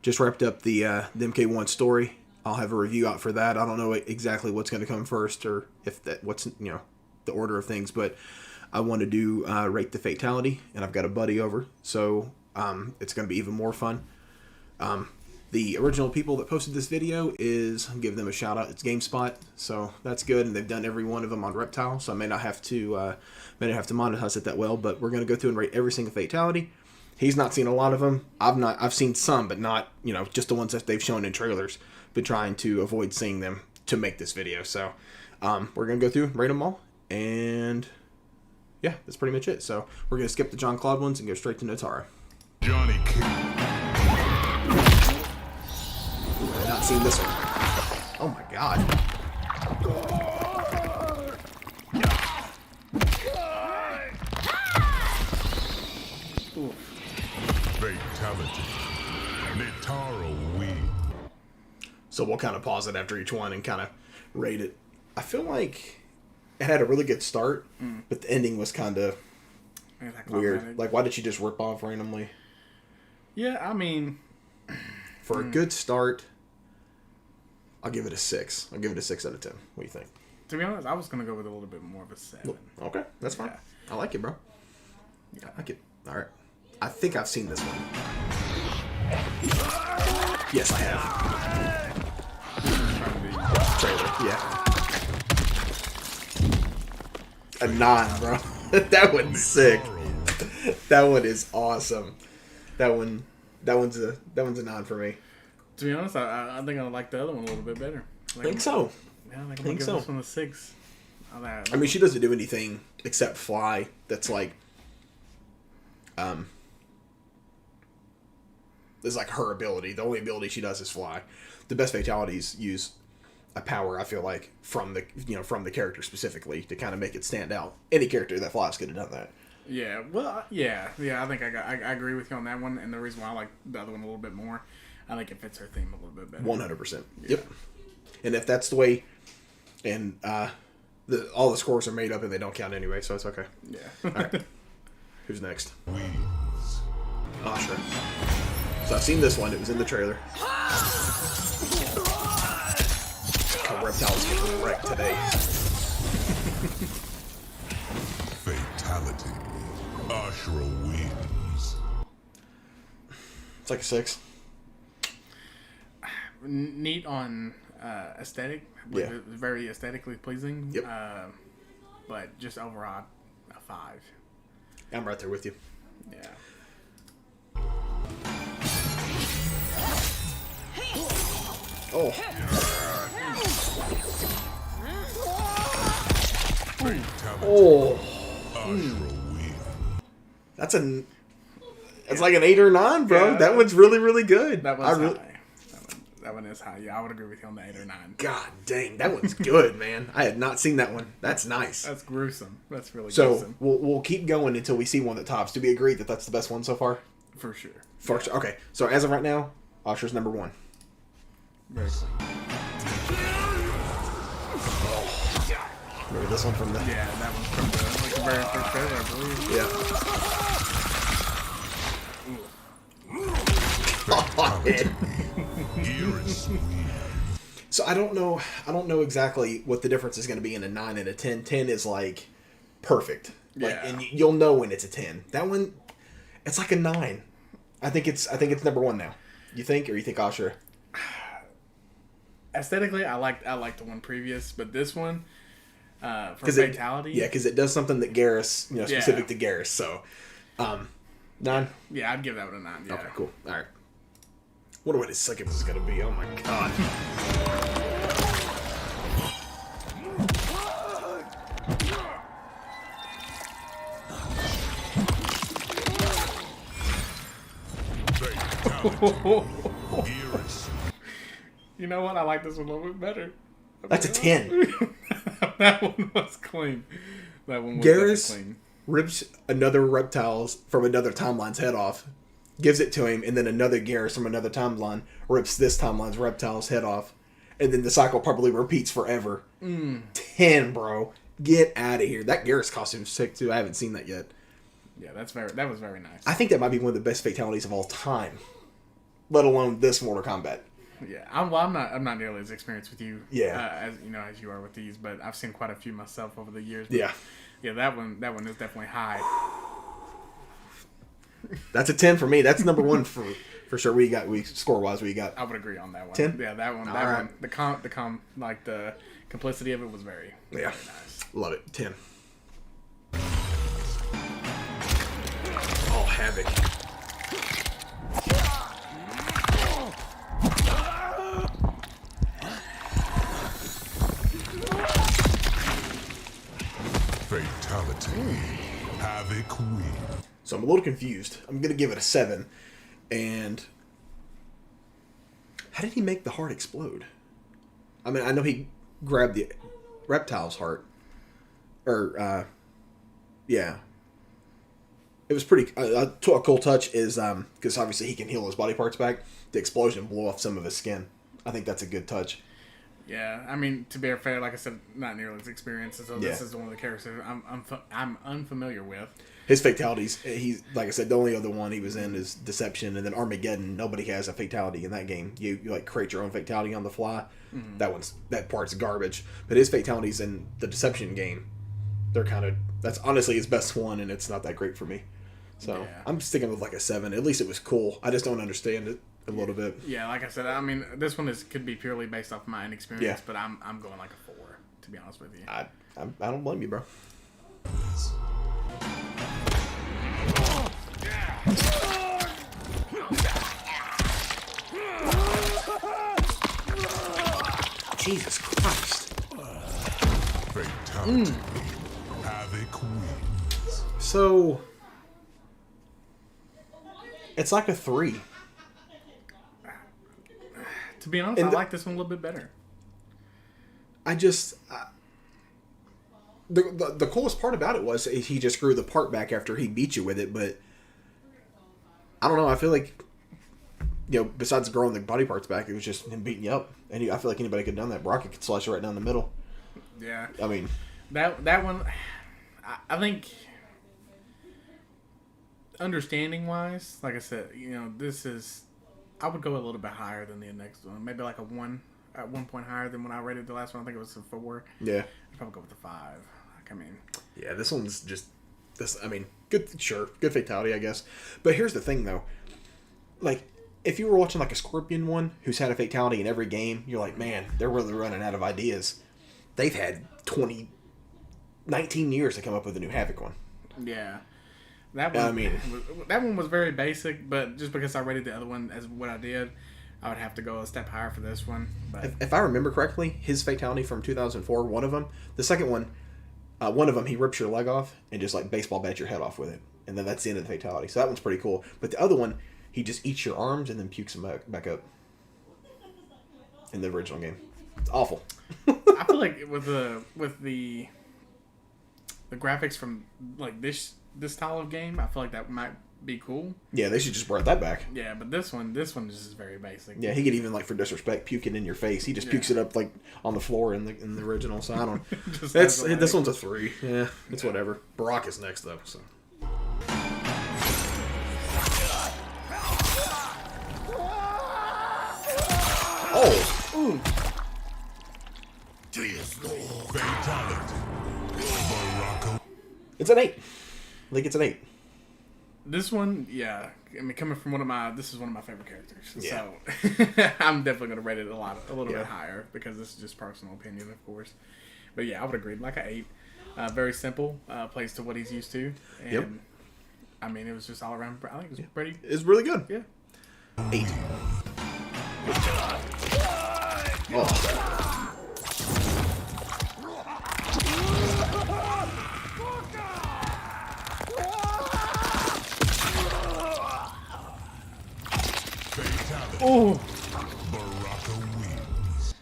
just wrapped up the MK1 story. I'll have a review out for that. I don't know exactly what's going to come first or if what's the order of things, but I want to do rate the fatality, and I've got a buddy over, so it's going to be even more fun. The original people that posted this video I'll give them a shout out. It's GameSpot, so that's good, and they've done every one of them on Reptile, so I may not have to monetize it that well, but we're going to go through and rate every single fatality. He's not seen a lot of them. I've seen some, but not just the ones that they've shown in trailers. Been trying to avoid seeing them to make this video, so we're gonna go through, rate them all, and yeah, that's pretty much it. So we're gonna skip the John Claude ones and go straight to Notara. Johnny King. I've not seen this one. Oh my god. Fatality. Notara wins. So we'll kind of pause it after each one and kind of rate it. I feel like it had a really good start, but the ending was kind of weird. Like, why did she just rip off randomly? Yeah, I mean... For a good start, I'll give it a 6. I'll give it a 6 out of 10. What do you think? To be honest, I was going to go with a little bit more of a 7. Okay, that's fine. Yeah. I like it, bro. Yeah, I like it. All right. I think I've seen this one. Yes, I have. Trailer, yeah. A 9, bro. That one's sick. That one is awesome. That one's a 9 for me. To be honest, I think I like the other one a little bit better. I think so. Yeah, I think so. This one a 6. I mean, she doesn't do anything except fly. That's like, is like her ability. The only ability she does is fly. The best fatalities use a power, I feel like, from the character specifically to kind of make it stand out. Any character that flies could have done that. Yeah, well, yeah. I think I agree with you on that one, and the reason why I like the other one a little bit more, I think it fits her theme a little bit better. 100%. Yep. And if that's the way, and all the scores are made up and they don't count anyway, so it's okay. Yeah. All right. Who's next? Wins. Oh, sure. So I've seen this one. It was in the trailer. Reptile's getting wrecked today. Fatality. Ashra wins. It's like a 6. Neat on aesthetic. Yeah. Very aesthetically pleasing. Yep. But just overall, a 5. I'm right there with you. Yeah. Oh. Fatality. Oh. Ashra wins. It's like an 8 or 9, bro. Yeah, that one's really, really good. That one's high. That one is high. Yeah, I would agree with you on the 8 or 9. God dang, that one's good, man. I had not seen that one. That's nice. That's gruesome. That's really So gruesome. we'll keep going until we see one that tops. Do we agree that that's the best one so far? For sure. First, okay. So as of right now, Asher's number 1. Very cool. Remember this one from the... Yeah, that one's from the very first trailer, I believe. Yeah. So I don't know exactly what the difference is going to be in a 9 and a 10. 10 is like perfect. Like, Yeah. and you'll know when it's a 10. That one, it's like a 9. I think it's number 1 now. You think, or you think Asher? Aesthetically, I liked the one previous, but this one, for fatality, because it does something that Garrus, specific to Garrus. So, 9. Yeah, I'd give that one a 9. Yeah. Okay, cool. All right. Wonder what his second is gonna be. Oh my god. You know what? I like this one a little bit better. That's a 10. That one was clean. That one was Garrus clean. rips another reptile's from another timeline's head off, gives it to him, and then another Garrus from another timeline rips this timeline's reptile's head off, and then the cycle probably repeats forever. 10, bro. Get out of here. That Garrus costume's sick too. I haven't seen that yet. Yeah, that was very nice. I think that might be one of the best fatalities of all time. let alone this Mortal Kombat. Yeah, I'm not nearly as experienced with you. Yeah. As you are with these, but I've seen quite a few myself over the years. Yeah. Yeah, that one is definitely high. That's a 10 for me. That's number one for sure. Score wise, we got. I would agree on that one. 10? Yeah, that one. The complicity of it was very nice. Love it. 10. Oh, Havoc. Fatality. Havoc wins. So I'm a little confused. I'm gonna give it a 7. And how did he make the heart explode? I mean, I know he grabbed the reptile's heart, or yeah. It was pretty. A cool touch is because obviously he can heal his body parts back. The explosion blew off some of his skin. I think that's a good touch. Yeah, I mean, to be fair, like I said, not nearly as experienced. So this is one of the characters I'm unfamiliar with. His fatalities, he's like I said, the only other one he was in is Deception, and then Armageddon. Nobody has a fatality in that game. You like create your own fatality on the fly. Mm-hmm. That part's garbage. But his fatalities in the Deception game, they're that's honestly his best one, and it's not that great for me. So I'm sticking with like a 7. At least it was cool. I just don't understand it a little bit. Yeah, like I said, I mean, this one could be purely based off my inexperience, but I'm going like a 4, to be honest with you. I don't blame you, bro. Jesus Christ. Fatality. Havoc wins. So it's like a 3. To be honest, I like this one a little bit better. I just the coolest part about it was he just grew the part back after he beat you with it, but I don't know. I feel like besides growing the body parts back, it was just him beating you up, and I feel like anybody could have done that. Brock could slice you right down the middle. Yeah, I mean that one. I think understanding wise, like I said, this is. I would go a little bit higher than the next one. Maybe like a 1 at 1 point higher than when I rated the last one. I think it was a 4. Yeah. I'd probably go with a 5. Like, I mean. Yeah, this one's just this. I mean, good fatality, I guess. But here's the thing, though. Like, if you were watching like a Scorpion one who's had a fatality in every game, you're like, man, they're really running out of ideas. They've had 19 years to come up with a new Havoc one. Yeah. That one, I mean, that one was very basic, but just because I rated the other one as what I did, I would have to go a step higher for this one. But if I remember correctly, his fatality from 2004, one of them, the second one, one of them, he rips your leg off and just like baseball bats your head off with it, and then that's the end of the fatality. So that one's pretty cool. But the other one, he just eats your arms and then pukes them back up. In the original game, it's awful. I feel like with the graphics from like this style of game, I feel like that might be cool. Yeah, they should just bring that back. Yeah, but this one just is very basic. Yeah, he could even like for disrespect puke it in your face. He just pukes it up like on the floor in the original. So I don't. This one's a 3. Yeah, it's whatever. Barack is next though. So. Oh. Ooh. Fatality. Morocco. It's an 8. I think it's an 8. This one, yeah. I mean, coming from this is one of my favorite characters. Yeah. So I'm definitely going to rate it a little bit higher because this is just personal opinion, of course. But yeah, I would agree. Like an 8. Very simple. Plays to what he's used to. And I mean, it was just all around. I think it was pretty. It's really good. Yeah. 8. Oh. Oh. Morocco wins.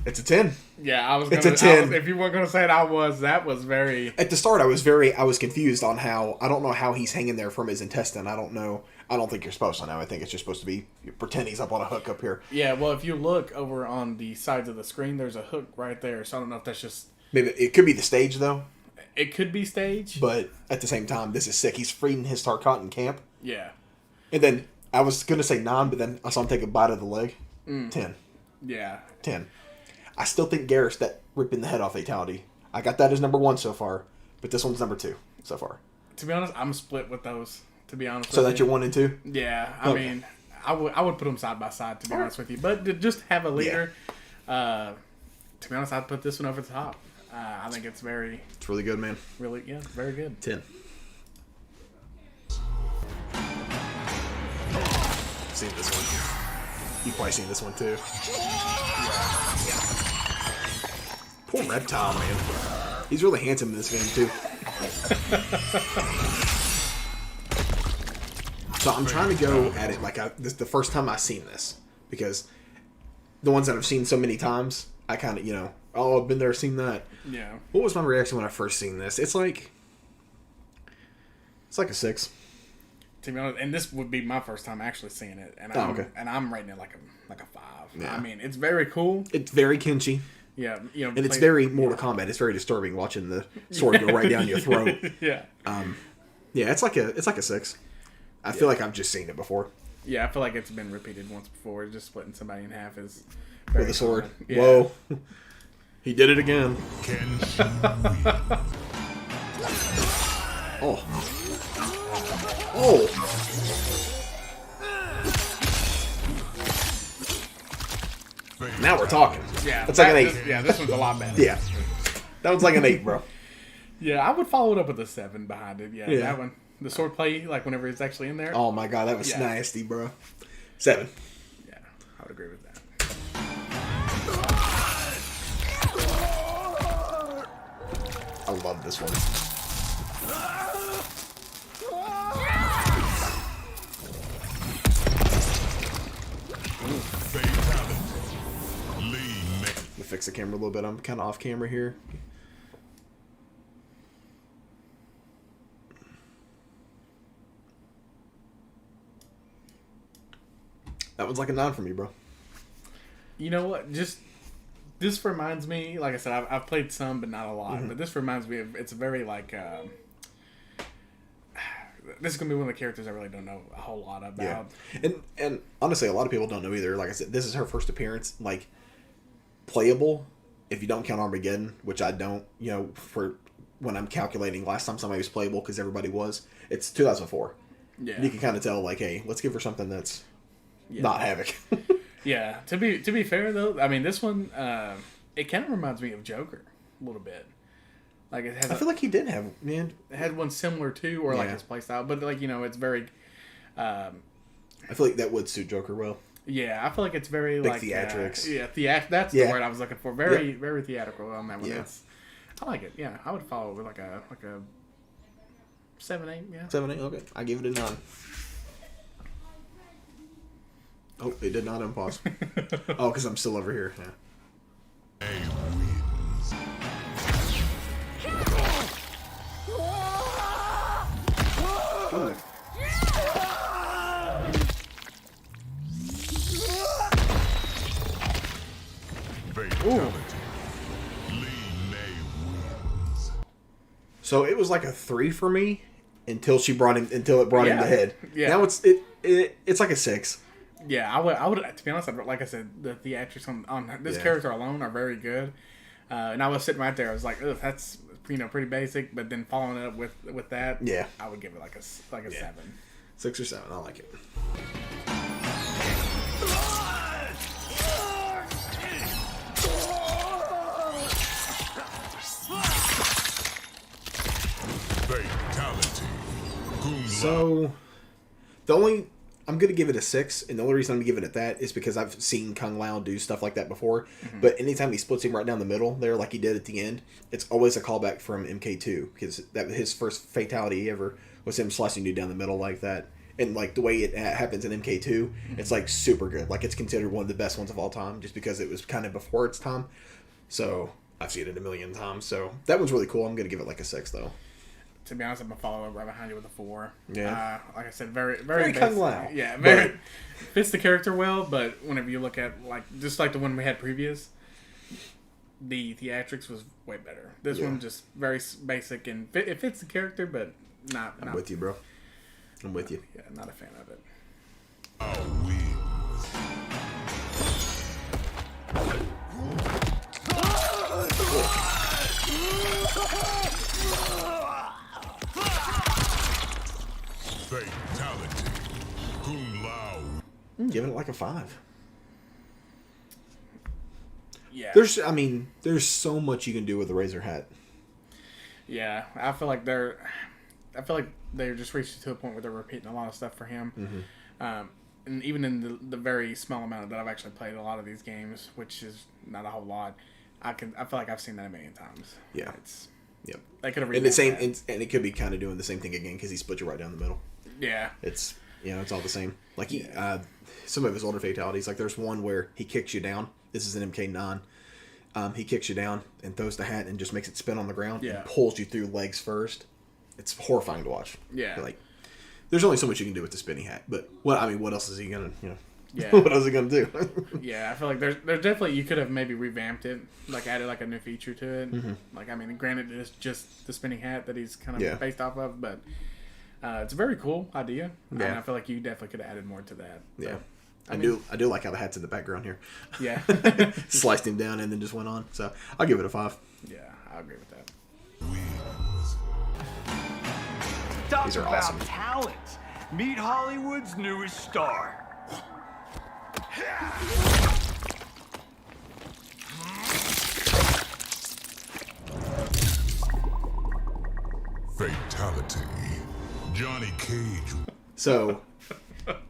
It's a 10. Yeah, I was. It's a 10. If you weren't gonna say it, I was. That was very. At the start, I was confused on how. I don't know how he's hanging there from his intestine. I don't know. I don't think you're supposed to know. I think it's just supposed to be pretend he's up on a hook up here. Yeah, well, if you look over on the sides of the screen, there's a hook right there. So I don't know if that's just. Maybe it could be the stage though. It could be stage. But at the same time, this is sick. He's freeing his Tarkatan camp. Yeah. And then I was gonna say 9, but then I saw him take a bite of the leg. 10. Yeah. 10. I still think Garrus, that ripping the head off fatality. I got that as number 1 so far, but this one's number 2 so far. To be honest, I'm split with those. To be honest, So with that's you. your 1 and 2. Yeah, I mean, I would put them side by side. To be honest with you, but to just have a leader. To be honest, I'd put this one over the top. I think it's very. It's really good, man. Really, very good. 10. Seen this one. You've probably seen this one too. Poor Reptile, man. He's really handsome in this game too. So I'm trying to go at it like this is the first time I've seen this, because the ones that I've seen so many times, I kind of, I've been there, seen that. Yeah. What was my reaction when I first seen this? It's like a 6. To be honest, and this would be my first time actually seeing it, and I'm rating it like a 5. Yeah. I mean, it's very cool. It's very kinchy. Yeah, and it's very Mortal Kombat. It's very disturbing watching the sword go right down your throat. Yeah. Yeah, it's like a 6. I feel like I've just seen it before. Yeah, I feel like it's been repeated once before. Just splitting somebody in half is with a sword. Yeah. Whoa, he did it again. Oh. Now we're talking. Yeah, it's like an 8. This one's a lot better. Yeah, that one's like an 8, bro. Yeah, I would follow it up with a 7 behind it. Yeah, Yeah. that one. The sword play, like whenever it's actually in there. Oh my god, that was nasty, bro. 7. Yeah, I would agree with that. I love this one. Let me fix the camera a little bit. I'm kind of off camera here. That one's like a 9 for me, bro. You know what? This reminds me, like I said, I've played some, but not a lot. But this reminds me of, it's a very like, this is going to be one of the characters I really don't know a whole lot about. Yeah. And honestly, a lot of people don't know either. Like I said, this is her first appearance, like, playable, if you don't count Armageddon, which I don't, for when I'm calculating last time somebody was playable, because everybody was. It's 2004. Yeah. You can kind of tell, like, hey, let's give her something that's not Havoc. Yeah. To be fair, though, I mean, this one, it kind of reminds me of Joker a little bit. Like it has. I feel like he did have, man. It had one similar to, or like his playstyle, but like it's very. I feel like that would suit Joker well. Yeah, I feel like it's very Big like theatrics. That's the word I was looking for. Very theatrical on that one. Yeah. I like it. Yeah, I would follow it with like a 7-8. Yeah. 7-8. Okay, I give it a 9. Oh, it did not unpause. Oh, because I'm still over here. Yeah. Ooh. So it was like a 3 for me until it brought him to head. Yeah. Now it's like a 6. Yeah, I would. To be honest, like I said, the theatrics on this character alone are very good. And I was sitting right there. I was like, "Ugh, that's pretty basic." But then following it up with that, I would give it like a 7. 6 or 7. I like it. Fatality. So I'm going to give it a 6, and the only reason I'm going to give it at that is because I've seen Kung Lao do stuff like that before. Mm-hmm. But anytime he splits him right down the middle there, like he did at the end, it's always a callback from MK2, because that his first fatality ever was him slicing dude down the middle like that. And like the way it happens in MK2, it's like super good. Like it's considered one of the best ones of all time, just because it was kind of before its time. So I've seen it a million times. So that one's really cool. I'm going to give it like a 6 though. To be honest, I'm gonna follow up right behind you with a 4. Yeah. Like I said, very Kung Lao. Yeah, very fits the character well. But whenever you look at just like the one we had previous, the theatrics was way better. This one just very basic and it fits the character, but not. I'm with you, bro. I'm with you. Yeah, not a fan of it. wins. Fatality. Kung Lao. Giving it like a 5. Yeah. There's so much you can do with the Razor hat. Yeah, I feel like they're just reached to a point where they're repeating a lot of stuff for him. Mm-hmm. And even in the very small amount that I've actually played a lot of these games, which is not a whole lot, I feel like I've seen that a million times. Yeah. They could have And and it could be kind of doing the same thing again because he split you right down the middle. Yeah. It's it's all the same. Like some of his older fatalities, like there's one where he kicks you down. This is an MK9. He kicks you down and throws the hat and just makes it spin on the ground and pulls you through legs first. It's horrifying to watch. Yeah. Like, there's only so much you can do with the spinning hat, but what else is he gonna Yeah. what else is he gonna do? Yeah, I feel like there's definitely, you could have maybe revamped it, like added like a new feature to it. Mm-hmm. Like, I mean, granted it's just the spinning hat that he's kind of based off of, but it's a very cool idea. Yeah. And I feel like you definitely could have added more to that. So, Yeah. I do like how the hat's in the background here. Yeah. Sliced him down and then just went on. So I'll give it a 5. Yeah, I agree with that. Wins. Talk These are about awesome. talent. Meet Hollywood's newest star. Fatality. Johnny Cage. So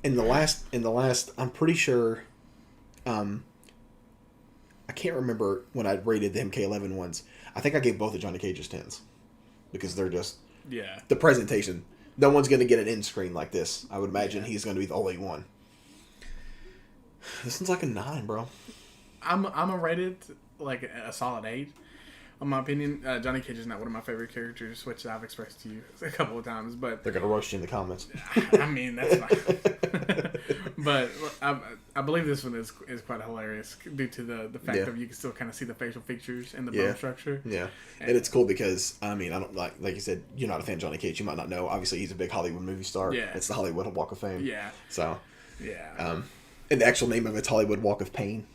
in the last I'm pretty sure I can't remember when I rated the MK11 ones. I think I gave both of Johnny Cage's 10s because they're just the presentation. No one's going to get an end screen like this. I would imagine he's going to be the only one. This one's like a 9, bro. I'm gonna rate it like a solid 8. In my opinion, Johnny Cage is not one of my favorite characters, which I've expressed to you a couple of times. But They're going to roast you in the comments. I mean, that's fine. But I believe this one is quite hilarious due to the fact that you can still kind of see the facial features and the bone structure. Yeah, and it's cool because I don't like you said, you're not a fan of Johnny Cage. You might not know. Obviously, he's a big Hollywood movie star. Yeah, it's the Hollywood Walk of Fame. Yeah. So. Yeah. And the actual name of it's Hollywood Walk of Pain.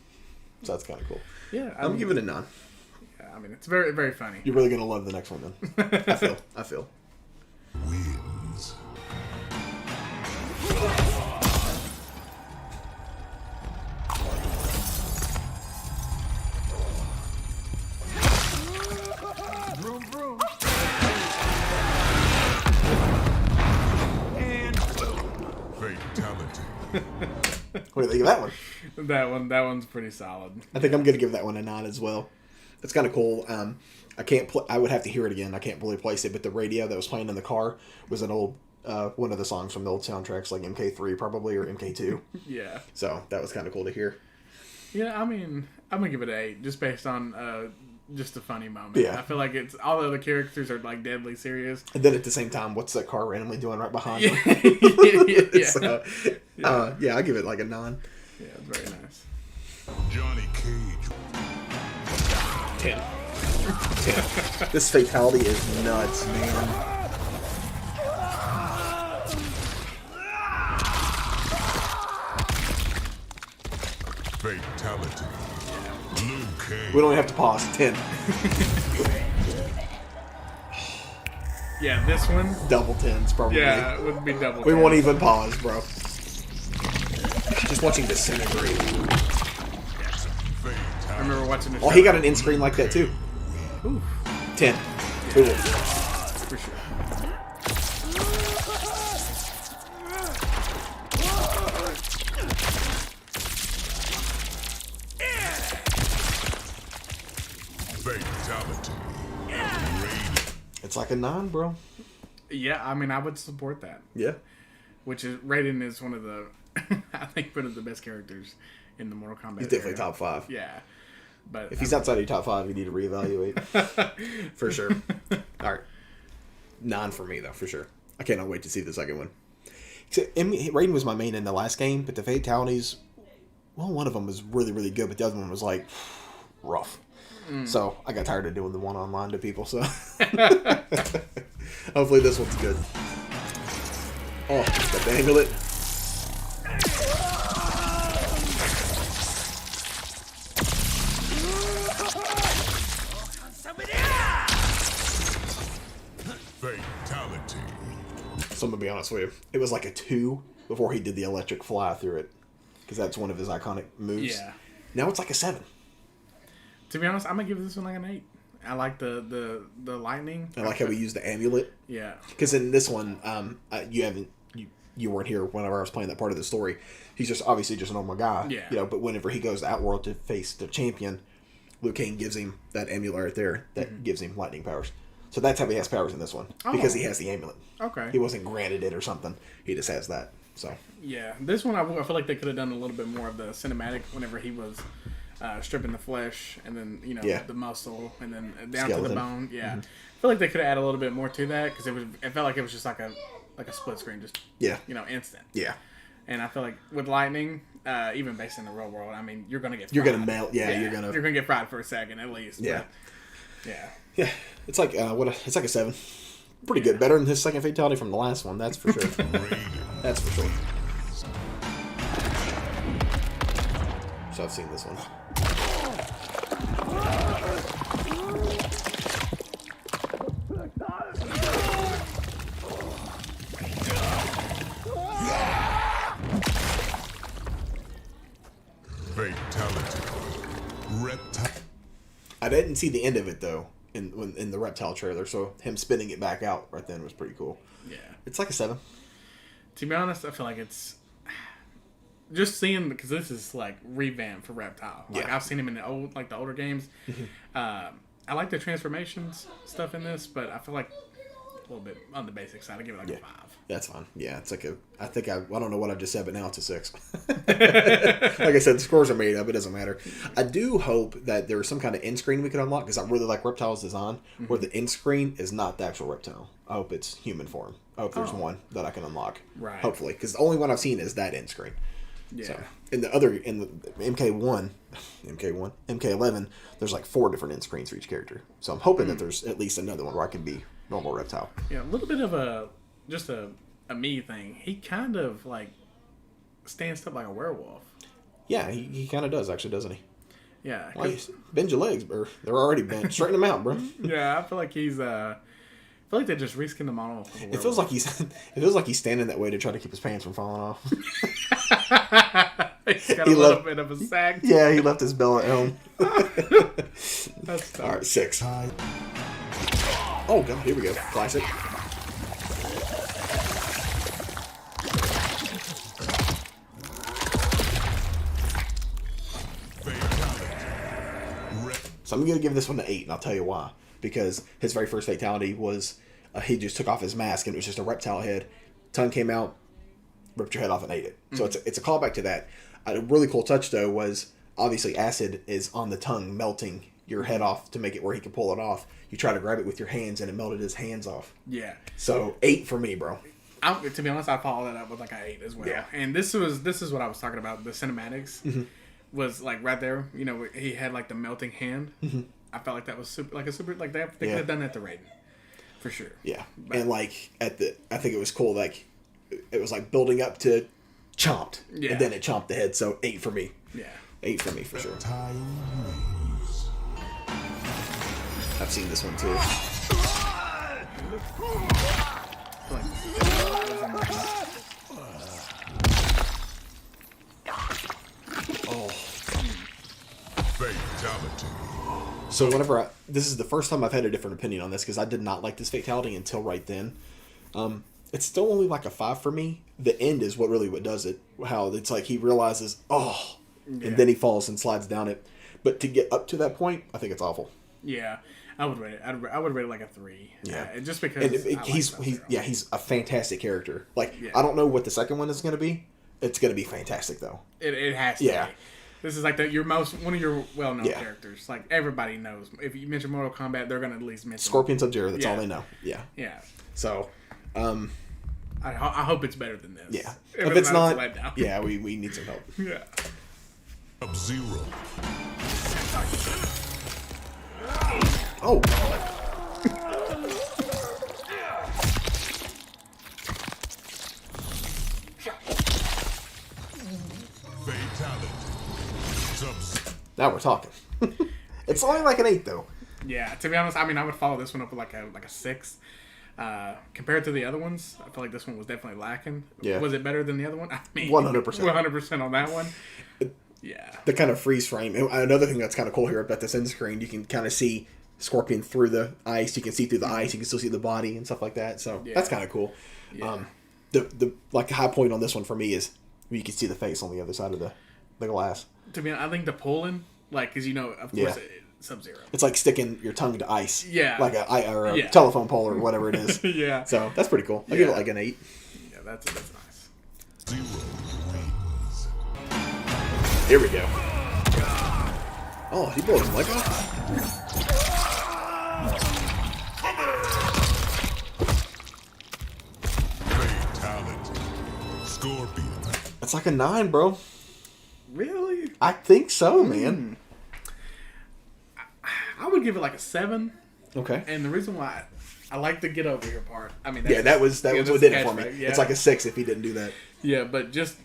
So that's kind of cool. Yeah, I'm giving it a 9. Yeah, I mean, it's very, very funny. You're really gonna love the next one then. I feel. Wins. Vroom, vroom. And boom. Fatality. What do you think of that one? That one's pretty solid. I think I'm gonna give that one a 9 as well. It's kind of cool. I can't. I would have to hear it again. I can't really place it, but the radio that was playing in the car was an old one of the songs from the old soundtracks, like MK3 probably or MK2. Yeah. So that was kind of cool to hear. Yeah, I mean, I'm gonna give it an 8 just based on just a funny moment. Yeah. I feel like it's all the other characters are like deadly serious. And then at the same time, what's that car randomly doing right behind Yeah. him? Yeah. So, I give it like a 9. Yeah, it's very nice. Johnny Cage. 10. 10. This fatality is nuts, man. Fatality. Liu Kang. We don't even have to pause. 10. Yeah, this one. Double 10s, probably. Yeah, it would be double. We 10. won't even pause, bro. Just watching disintegrate. I remember watching the show. Oh, he got an end screen like that, too. Ooh, 10. Ooh. for sure. Fatality. It's like a 9, bro. Yeah, I mean, I would support that. Yeah. Which is Raiden is one of the, I think, one of the best characters in the Mortal Kombat. He's definitely era. top 5. Yeah, but If he's outside of your top 5, you need to reevaluate. For sure. All right. 9 for me, though, for sure. I cannot wait to see the second one. Raiden was my main in the last game, but the fatalities, well, one of them was really, really good, but the other one was, like, rough. So I got tired of doing the one online to people, so hopefully this one's good. Oh, got to handle it. So I'm gonna be honest with you. It was like a 2 before he did the electric fly through it, because that's one of his iconic moves. Yeah. Now it's like a 7. To be honest, I'm gonna give this one like an 8. I like the lightning. I like how we use the amulet. Yeah. Because in this one, you weren't here whenever I was playing that part of the story. He's just obviously just a normal guy. Yeah. You know, but whenever he goes to Outworld to face the champion, Liu Kang gives him that amulet right there that gives him lightning powers. So that's how he has powers in this one, because he has the amulet. Okay. He wasn't granted it or something. He just has that. So. Yeah, this one I feel like they could have done a little bit more of the cinematic whenever he was stripping the flesh and then the muscle and then down to the bone. Yeah, I feel like they could have added a little bit more to that because it felt like it was just like a split screen, just instant. Yeah. And I feel like with lightning, even based in the real world, I mean, you're gonna get fried. You're gonna melt. Yeah, you're gonna get fried for a second at least. Yeah. But, yeah. Yeah. It's like it's like a 7. Pretty good. Better than his second fatality from the last one. That's for sure. That's for sure. So I've seen this one. Fatality. Reptile. I didn't see the end of it though in the reptile trailer, so him spinning it back out right then was pretty cool. Yeah. It's like a 7. To be honest, I feel like it's just seeing, because this is like revamped for Reptile. Like I've seen him in the older games. I like the transformations stuff in this, but I feel like a little bit on the basic side. I give it like a 5. That's fine. Yeah, it's like I don't know what I just said, but now it's a 6. Like I said, the scores are made up. It doesn't matter. I do hope that there's some kind of end screen we can unlock, because I really like Reptile's design, where the end screen is not the actual reptile. I hope it's human form. I hope there's one that I can unlock. Right. Hopefully, because the only one I've seen is that end screen. Yeah. So, in the MK11, there's like 4 different end screens for each character. So I'm hoping that there's at least another one where I can be normal reptile. Yeah, a little bit of a me thing. He kind of like stands up like a werewolf. Yeah, he kind of does, actually, doesn't he? Yeah. Bend your legs, bro. They're already bent. Straighten them out, bro. Yeah, I feel like he's I feel like they just reskinned the model. It feels like he's standing that way to try to keep his pants from falling off. He's got a little bit of a sag. Yeah, he left his belt at home. That's tough. All right, 6. Oh god, here we go. Classic. So I'm gonna give this one an 8, and I'll tell you why. Because his very first fatality was he just took off his mask and it was just a reptile head. Tongue came out, ripped your head off and ate it. So it's a callback to that. A really cool touch though was obviously acid is on the tongue melting your head off to make it where he can pull it off. You try to grab it with your hands and it melted his hands off. Yeah. So 8 for me, bro. To be honest, I follow that up with like an 8 as well. Yeah. And this is what I was talking about. The cinematics was like right there. You know, he had like the melting hand. I felt like that was super like that. They could have done that to Raiden, for sure. Yeah, and like I think it was cool. Like it was like building up to chomped, and then it chomped the head. So 8 for me. Yeah, 8 for me for sure. I've seen this one too. Oh. Fatality. So whenever this is the first time I've had a different opinion on this, because I did not like this fatality until right then. It's still only like a 5 for me. The end is what does it. How it's like he realizes, and then he falls and slides down it. But to get up to that point, I think it's awful. Yeah, I would rate it. I would rate it like a 3. Yeah, just because he's a fantastic character. Like I don't know what the second one is going to be. It's going to be fantastic though. It has to be. This is like one of your well-known characters. Like everybody knows. If you mention Mortal Kombat, they're gonna at least mention Scorpion Sub-Zero. That's all they know. Yeah. Yeah. So, I hope it's better than this. Yeah. If it's not, yeah, we need some help. Yeah. Sub-Zero. Oh. Fatality. Now we're talking. It's only like an 8 though. Yeah, to be honest, I mean, I would follow this one up with like a 6. Compared to the other ones, I feel like this one was definitely lacking. Yeah. Was it better than the other one? I mean, 100%. 100% on that one. Yeah. The kind of freeze frame. And another thing that's kind of cool here about this end screen, you can kind of see Scorpion through the ice. You can see through the ice. You can still see the body and stuff like that. So that's kind of cool. Yeah. The high point on this one for me is you can see the face on the other side of the glass. To be honest, I think the pulling, like, because of course, Sub-Zero. It's like sticking your tongue to ice. Yeah. Like a telephone pole or whatever it is. Yeah. So that's pretty cool. I'll give it like an 8. Yeah, that's nice. 0 wins. Here we go. Oh, he blew his leg off? Fatality. Scorpion. That's like a 9, bro. Really? I think so, man. I would give it like a 7. Okay. And the reason why I like the get over here part. I mean, That was what did it for me. Yeah. It's like a 6 if he didn't do that. Yeah, but just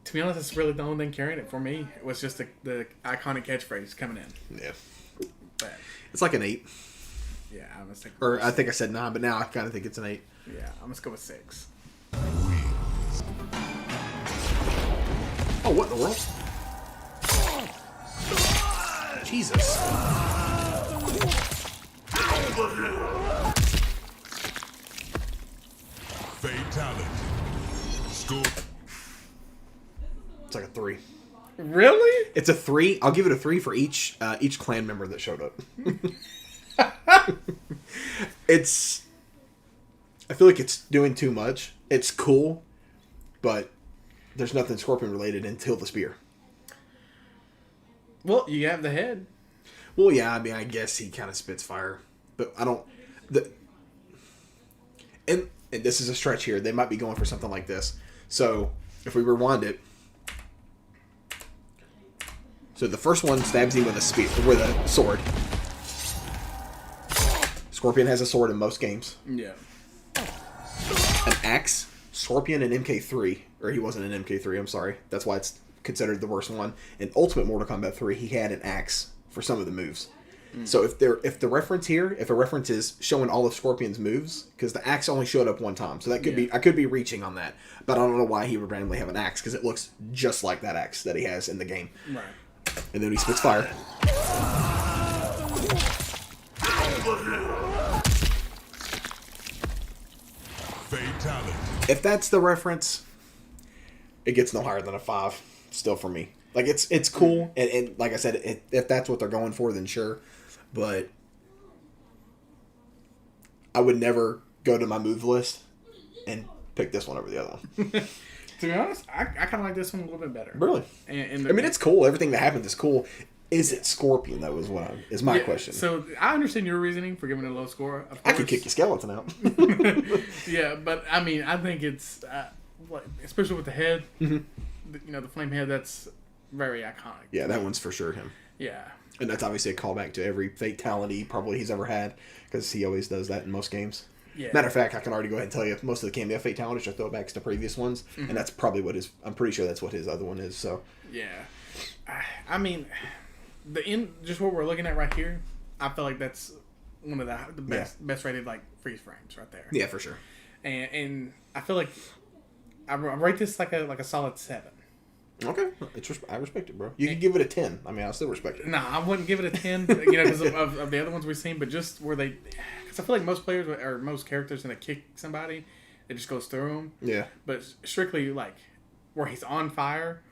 to be honest, it's really the only thing carrying it for me. It was just the iconic catchphrase coming in. Yeah. But It's like an 8. yeah, I'm gonna stick. Or I think I said 9, but now I kind of think it's an 8. Yeah, I'm gonna go with 6. Oh, what in the world? Jesus. Fatality. Score. It's like a 3. Really? It's a 3. I'll give it a 3 for each clan member that showed up. I feel like it's doing too much. It's cool, but there's nothing Scorpion related until the spear. Well, you have the head. Well, yeah, I mean, I guess he kind of spits fire, but I don't. And this is a stretch here. They might be going for something like this. So if we rewind it, so the first one stabs him with a sword. Scorpion has a sword in most games. Yeah. An axe. Scorpion in MK3, or he wasn't in MK3. I'm sorry. That's why it's considered the worst one. In Ultimate Mortal Kombat 3, he had an axe for some of the moves. So if the reference here, if a reference is showing all of Scorpion's moves, because the axe only showed up one time, so that could be, I could be reaching on that, but I don't know why he would randomly have an axe, because it looks just like that axe that he has in the game. Right. And then he spits fire. Fatality. If that's the reference, it gets no higher than a 5. Still for me, like it's cool, and like I said, if that's what they're going for, then sure. But I would never go to my move list and pick this one over the other one. To be honest, I kind of like this one a little bit better. Really? And I mean, it's cool. Everything that happens is cool. Is it Scorpion? That was is my question. So I understand your reasoning for giving it a low score. Of course. I could kick your skeleton out. Yeah, but I mean, I think it's especially with the head. Mm-hmm. The flame head. That's very iconic. Yeah, that one's for sure him. Yeah. And that's obviously a callback to every fatality probably he's ever had, because he always does that in most games. Yeah. Matter of fact, I can already go ahead and tell you most of the cameo fatalities are throwbacks to previous ones, and that's probably what I'm pretty sure that's what his other one is. So Yeah. I mean, just what we're looking at right here, I feel like that's one of the best rated like freeze frames right there. yeah, for sure. And I feel like I rate this like a solid 7. Okay, I respect it, bro. You can give it a 10. I mean, I still respect it. No, I wouldn't give it a 10, because of the other ones we've seen, but just where because I feel like most players or most characters when they kick somebody, it just goes through them. Yeah. But strictly like where he's on fire.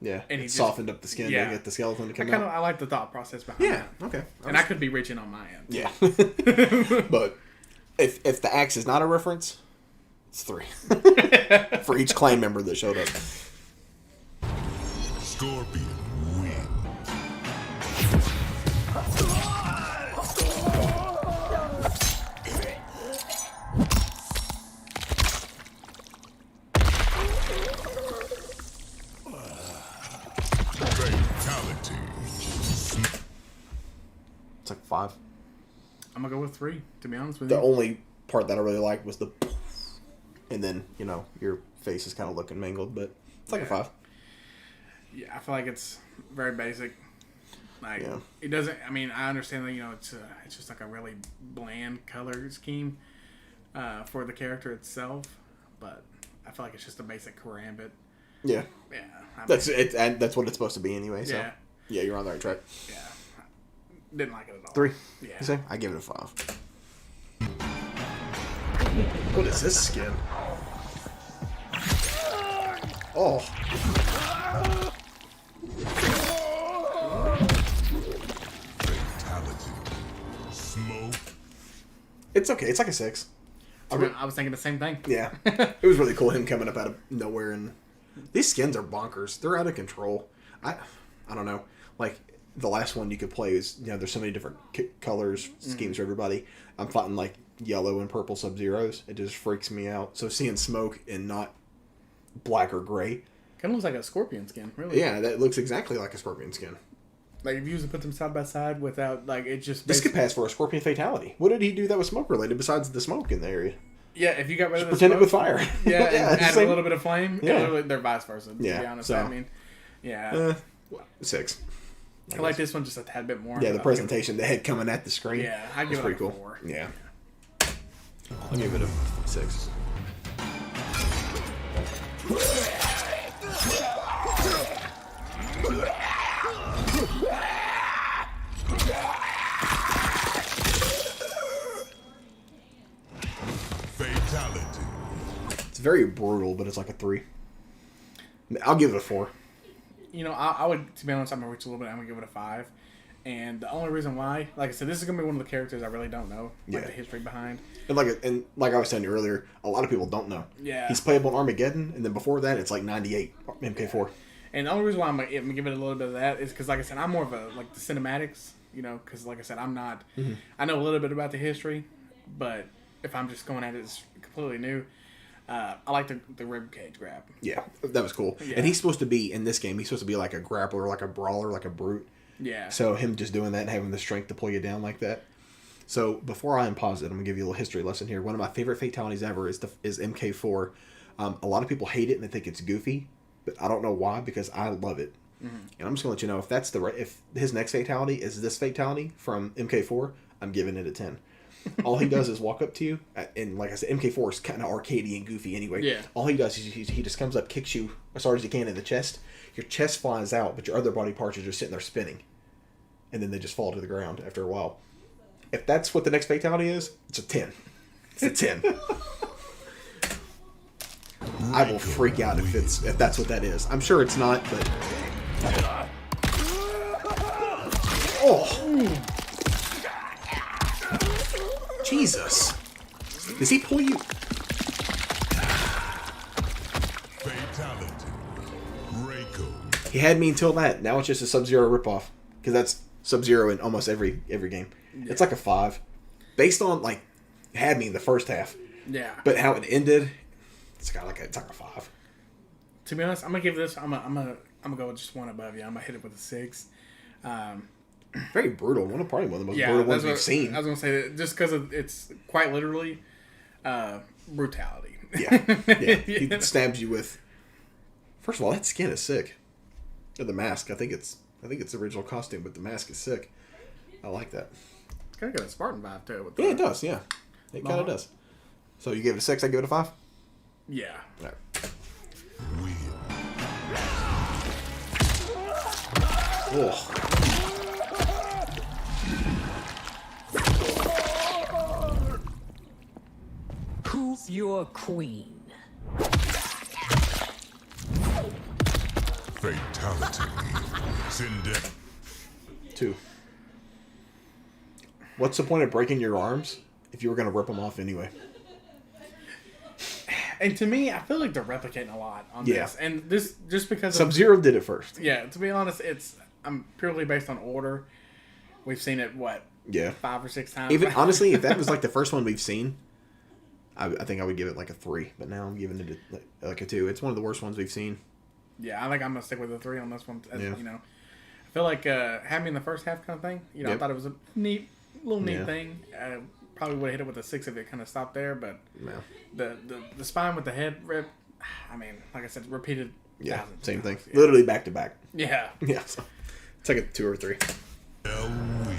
Yeah, And he it just softened up the skin to get the skeleton to come out. I like the thought process behind Yeah, that. okay. And I could be reaching on my end. Yeah. But if the axe is not a reference, it's 3. For each clan member that showed up. Scorpion win. Fatality. It's like 5. I'm gonna go with 3, to be honest with The you. only part that I really liked was the, and then your face is kind of looking mangled, but it's like a 5. Yeah, I feel like it's very basic. Like Yeah. it doesn't. I mean, I understand that it's just like a really bland color scheme, for the character itself, but I feel like it's just a basic karambit. Yeah. Yeah. I mean, That's it. And that's what it's supposed to be anyway. So. Yeah. Yeah, you're on the right track. Yeah. Didn't like it at all. 3. Yeah. You say? I give it a 5. What is this skin? Oh. Fatality. Smoke. It's okay. It's like a 6. I was thinking the same thing. Yeah. It was really cool him coming up out of nowhere, and these skins are bonkers. They're out of control. I don't know. Like the last one you could play is, there's so many different colors, schemes for everybody. I'm fighting like yellow and purple Sub-Zeros. It just freaks me out. So seeing smoke and not black or gray. Kind of looks like a scorpion skin, really. Yeah, that looks exactly like a scorpion skin. Like if you usually put them side by side without it just. This could pass for a scorpion fatality. What did he do that was smoke related besides the smoke in the area? Yeah, if you got rid of the Pretend it smoke, with fire. Yeah, Yeah, and add same. a little bit of flame. Yeah. They're vice versa. To Yeah, be honest, so- I mean, yeah, 6. I like this one just a tad bit more. Yeah, the presentation, the head coming at the screen. Yeah, I give It's it pretty like a cool. 4. Yeah. I'll give it a 6. Fatality. It's very brutal, but it's like a 3. I'll give it a 4. I would, to be honest, I'm gonna reach a little bit. I'm gonna give it a 5. And the only reason why, like I said, this is gonna be one of the characters I really don't know, like Yeah. the history behind. And like I was telling you earlier, a lot of people don't know. Yeah. He's playable in Armageddon, and then before that, it's like 98 MK4. And the only reason why I'm gonna give it a little bit of that is because, like I said, I'm more of a like the cinematics, because like I said, I'm not. I know a little bit about the history, but if I'm just going at it as completely new, I like the rib cage grab. Yeah, that was cool. Yeah. And he's supposed to be, in this game, he's supposed to be like a grappler, like a brawler, like a brute. Yeah. So him just doing that and having the strength to pull you down like that. So before I unpause it, I'm gonna give you a little history lesson here. One of my favorite fatalities ever is MK4. A lot of people hate it and they think it's goofy, but I don't know why, because I love it. And I'm just gonna let you know, if his next fatality is this fatality from MK4, I'm giving it a 10. All he does is walk up to you, and like I said, MK4 is kind of arcadey and goofy anyway. Yeah. All he does is he just comes up, kicks you as hard as he can in the chest. Your chest flies out, but your other body parts are just sitting there spinning. And then they just fall to the ground after a while. If that's what the next fatality is, it's a 10. It's a 10. I will freak out if that's what that is. I'm sure it's not, but... Oh! Jesus! Does he pull you? Fatality. Reiko. He had me until that. Now it's just a Sub-Zero ripoff. Because that's Sub-Zero in almost every game. Yeah. It's like a 5. Based on, had me in the first half. Yeah. But how it ended, it's like a 5. To be honest, I'm gonna give this. I'm gonna go with just one above you. I'm gonna hit it with a 6. Very brutal. Probably one of the most Yeah, brutal ones that's we've seen. I was gonna say that just because it's quite literally brutality. Yeah. He stabs you with. First of all, that skin is sick. And the mask, I think it's the original costume, but the mask is sick. I like that. It's kind of got a Spartan vibe to it. With Yeah, it does. Yeah, it kind of does. So you give it a 6. I give it a 5. Yeah. All right. Wheel. Oh. Who's your queen? Fatality. Sindek. 2. What's the point of breaking your arms if you were going to rip them off anyway? And to me, I feel like they're replicating a lot on this. And this just because Sub-Zero did it first. Yeah, to be honest, I'm purely based on order. We've seen it, Yeah. 5 or 6 times. Even honestly, if that was like the first one we've seen, I think I would give it like a 3. But now I'm giving it like a 2. It's one of the worst ones we've seen. Yeah, I think I'm gonna stick with a 3 on this one. Yeah. I feel like having in the first half kind of thing. I Yep. thought it was a neat Yeah. thing. Probably would have hit it with a 6 if it kind of stopped there. But Yeah. the spine with the head rip. I mean, like I said, repeated. Yeah. thousands Same of thing. times. Yeah. Literally back to back. Yeah. Yeah. So it's like a 2 or 3. El Wheel.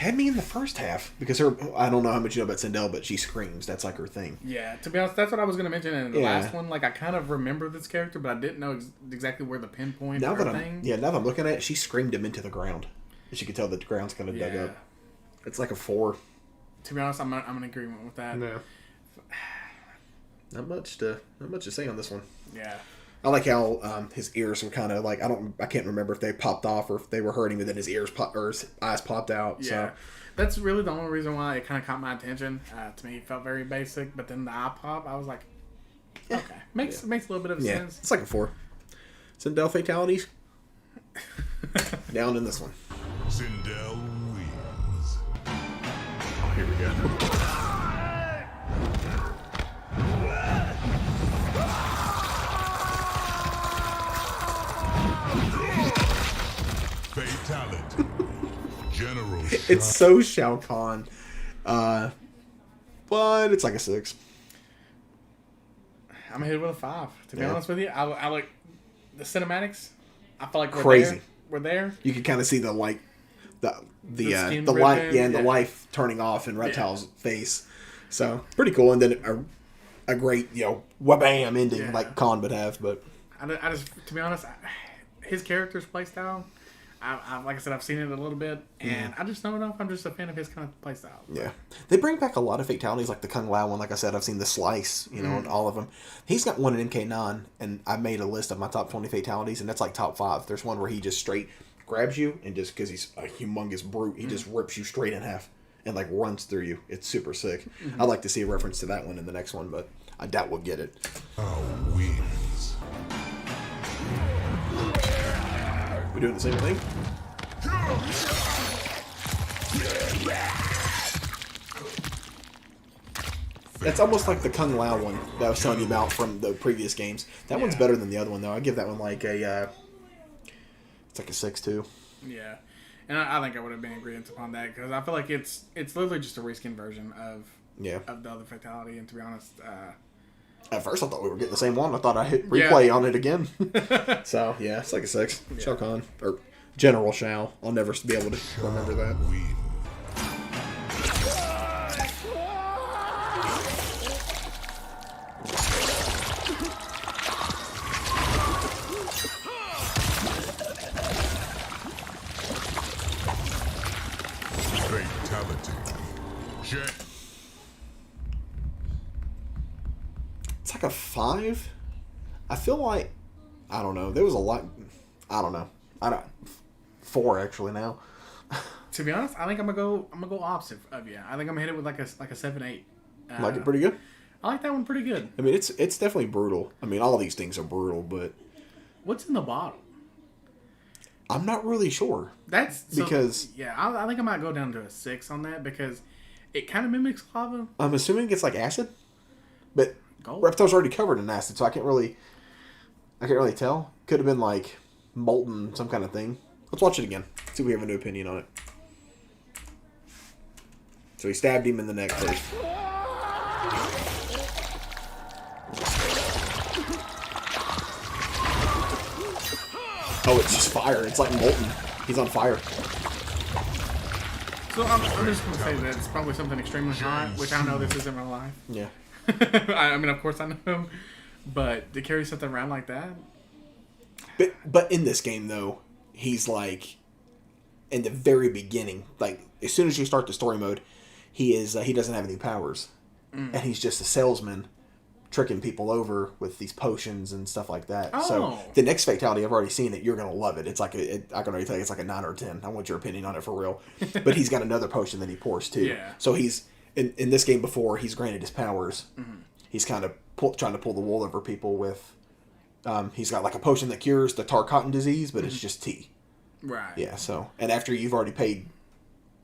had me in the first half because her. I don't know how much you know about Sindel, but she screams. That's like her thing. Yeah, to be honest, that's what I was going to mention in the last one. Like, I kind of remember this character, but I didn't know exactly where the pinpoint Now that thing. now that I'm looking at it, she screamed him into the ground. She could tell that the ground's kind of dug up. It's like a 4. To be honest, I'm in agreement with that. No. Not much to say on this one. Yeah. I like how his ears were kind of like I can't remember if they popped off or if they were hurting, but then his his eyes popped out. Yeah. So That's really the only reason why it kind of caught my attention. To me, it felt very basic, but then the eye pop, I was like, okay, makes a little bit of sense. It's like a 4. Sindel fatalities down in this one. Sindel wins. Oh, here we go. Fatality. General It's so Shao Kahn, but it's like a 6. I'm gonna hit it with a 5. To be honest with you, I like the cinematics. I feel like Crazy. We're there. You can kind of see the light, the skin light, ripping, and the life turning off in Reptile's face. So pretty cool, and then a great wha-bam ending like Khan would have. But I just, to be honest, his character's playstyle. Like I said, I've seen it a little bit, and I just don't know if I'm just a fan of his kind of playstyle. yeah, they bring back a lot of fatalities, like the Kung Lao one. Like I said, I've seen the Slice, and all of them. He's got one in MK9, and I made a list of my top 20 fatalities, and that's like top 5. There's one where he just straight grabs you, and just because he's a humongous brute, he just rips you straight in half and like runs through you. It's super sick. I'd like to see a reference to that one in the next one, but I doubt we'll get it. wins. We doing the same thing? That's almost like the Kung Lao one that I was telling you about from the previous games. That one's better than the other one, though. I give that one like a, it's like a 6 too. Yeah, and I think I would have been agreeing upon that because I feel like it's literally just a reskin version of the other fatality. And to be honest, at first I thought we were getting the same one. I thought I hit replay on it again. So yeah, it's like a 6. Shao Kahn or General Shao. I'll never be able to remember that. Win. Fatality. Check. It's like a 5. I feel like I don't know. There was a lot. I don't know. 4 actually now. to be honest, I think I'm gonna go opposite of you. I think I'm gonna hit it with like a 7-8. Like it pretty good. I like that one pretty good. I mean, it's definitely brutal. I mean, all of these things are brutal, but What's in the bottom? I'm not really sure. That's because I think I might go down to a 6 on that because it kind of mimics lava. I'm assuming it's like acid, but Gold. Reptile's already covered in acid, so I can't really tell. Could have been like molten, some kind of thing. Let's watch it again. See if we have a new opinion on it. So he stabbed him in the neck first. Oh, it's just fire. It's like molten. He's on fire. So I'm just going to say that it's probably something extremely hot, which I know this isn't real life. Yeah. I mean, of course I know. But to carry something around like that? But in this game, though, he's like, in the very beginning, like, as soon as you start the story mode, he doesn't have any powers. And he's just a salesman tricking people over with these potions and stuff like that. Oh. So the next fatality, I've already seen it. You're going to love it. It's like, I can already tell you it's like a 9 or a 10. I want your opinion on it for real. But he's got another potion that he pours too. Yeah. So he's, in this game before he's granted his powers, he's kind of trying to pull the wool over people with, he's got like a potion that cures the tar cotton disease, but it's just tea. Right. Yeah, so, and after you've already paid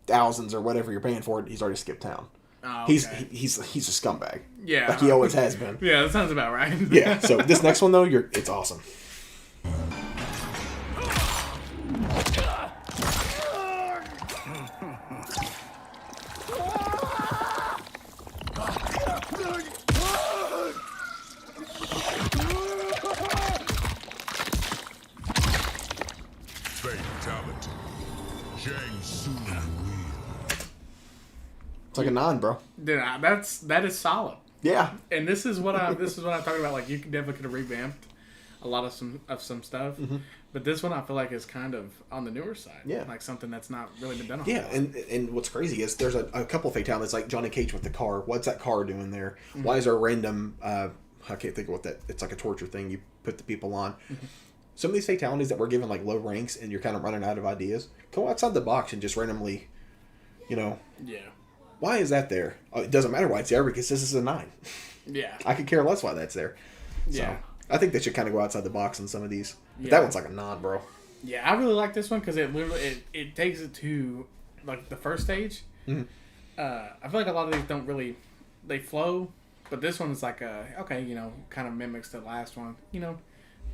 thousands or whatever you're paying for it, he's already skipped town. Oh, okay. He's a scumbag. Yeah. Like he always has been. Yeah, that sounds about right. Yeah, so this next one though, it's awesome. Fatality. Jiang Su wins. It's like a 9, bro. Dude, that is solid. Yeah. And this is what I'm talking about. Like, you definitely could have revamped a lot of some stuff, but this one I feel like is kind of on the newer side. Yeah. Like something that's not really been done. A Yeah, whole lot. and what's crazy is there's a couple of fatalities, like Johnny Cage with the car. What's that car doing there? Why is there a random, I can't think of what that, it's like a torture thing you put the people on. Some of these fatalities that we're given like low ranks and you're kind of running out of ideas, go outside the box and just randomly, Yeah. why is that there? Oh, it doesn't matter why it's there because this is a 9. Yeah. I could care less why that's there. So, Yeah. I think they should kind of go outsid the box on some of these. But Yeah. that one's like a 9, bro. Yeah, I really like this one because it literally it takes it to like the first stage. I feel like a lot of these don't really they flow, but this one's like kind of mimics the last one.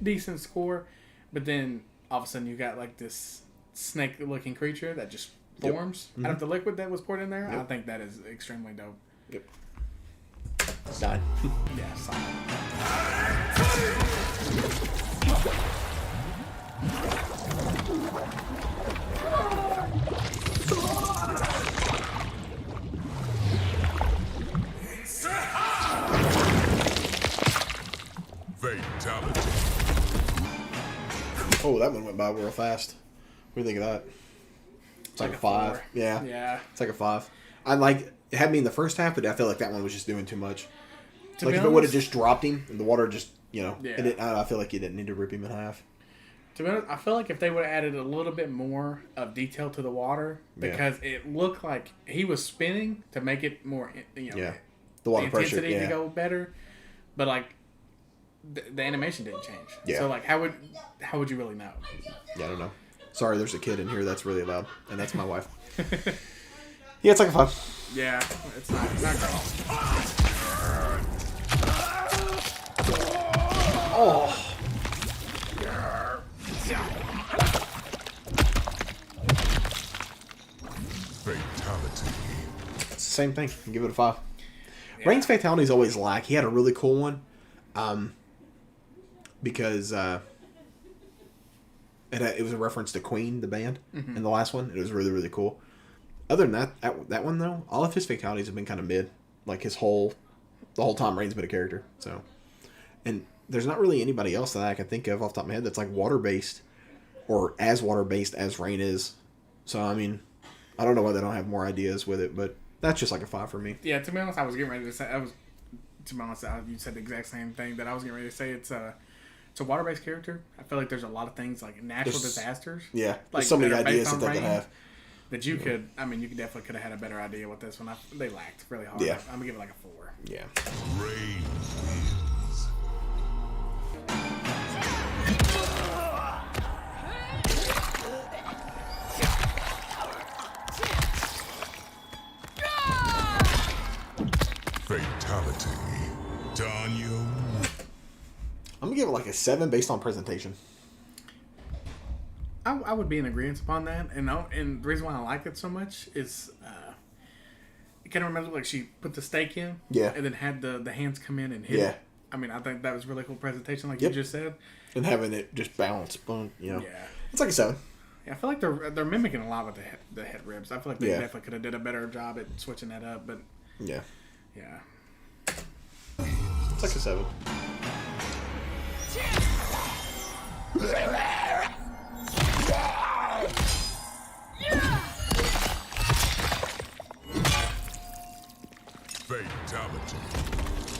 Decent score, but then all of a sudden you got like this snake-looking creature that just forms out of the liquid that was poured in there. I think that is extremely dope. Yep. 9. Yeah, solid. Fatality. Oh, that one went by real fast. What do you think of that? It's like a 5. 4. Yeah. Yeah. It's like a 5. I like it had me in the first half, but I feel like that one was just doing too much. To Like be if it would have honest- just dropped him and the water just Yeah. I feel like you didn't need to rip him in half. To be honest, I feel like if they would have added a little bit more of detail to the water, because it looked like he was spinning to make it more, Yeah. The the water pressure. intensity Yeah. to go better, but like the animation didn't change. Yeah. So like, how would you really know? Yeah, I don't know. Sorry, there's a kid in here that's really loud, and that's my wife. Yeah, it's like a 5. Yeah, it's not great. Oh. Fatality. It's the same thing. I'll give it a 5. Rain's fatalities always lack. He had a really cool one, because it was a reference to Queen, the band, in the last one. It was really, really cool. Other than that one though, all of his fatalities have been kind of mid. Like the whole time Rain's been a character. So, and there's not really anybody else that I can think of off the top of my head that's like water based, or as water based as Rain is. So I mean, I don't know why they don't have more ideas with it, but that's just like a 5 for me. Yeah, to be honest, I was getting ready to say to be honest, you said the exact same thing that I was getting ready to say. It's a water-based character. I feel like there's a lot of things like natural disasters. Yeah, like there's so many that are ideas based that on they could rain have. that you could. I mean, you definitely could have had a better idea with this one. They lacked really hard. Yeah. I'm gonna give it like a 4. Yeah. Rain wins. Fatality. Tanya. I'm gonna give it like a 7 based on presentation. I would be in agreement upon that, and the reason why I like it so much is you kind of remember like she put the stake in, Yeah. and then had the hands come in and hit Yeah. it. I mean, I think that was really cool presentation, like Yep. you just said. And having it just bounce, boom, Yeah. It's like a 7. Yeah, I feel like they're mimicking a lot with the head ribs. I feel like they Yeah. definitely could have did a better job at switching that up, but Yeah. yeah. It's like a 7. Fatality.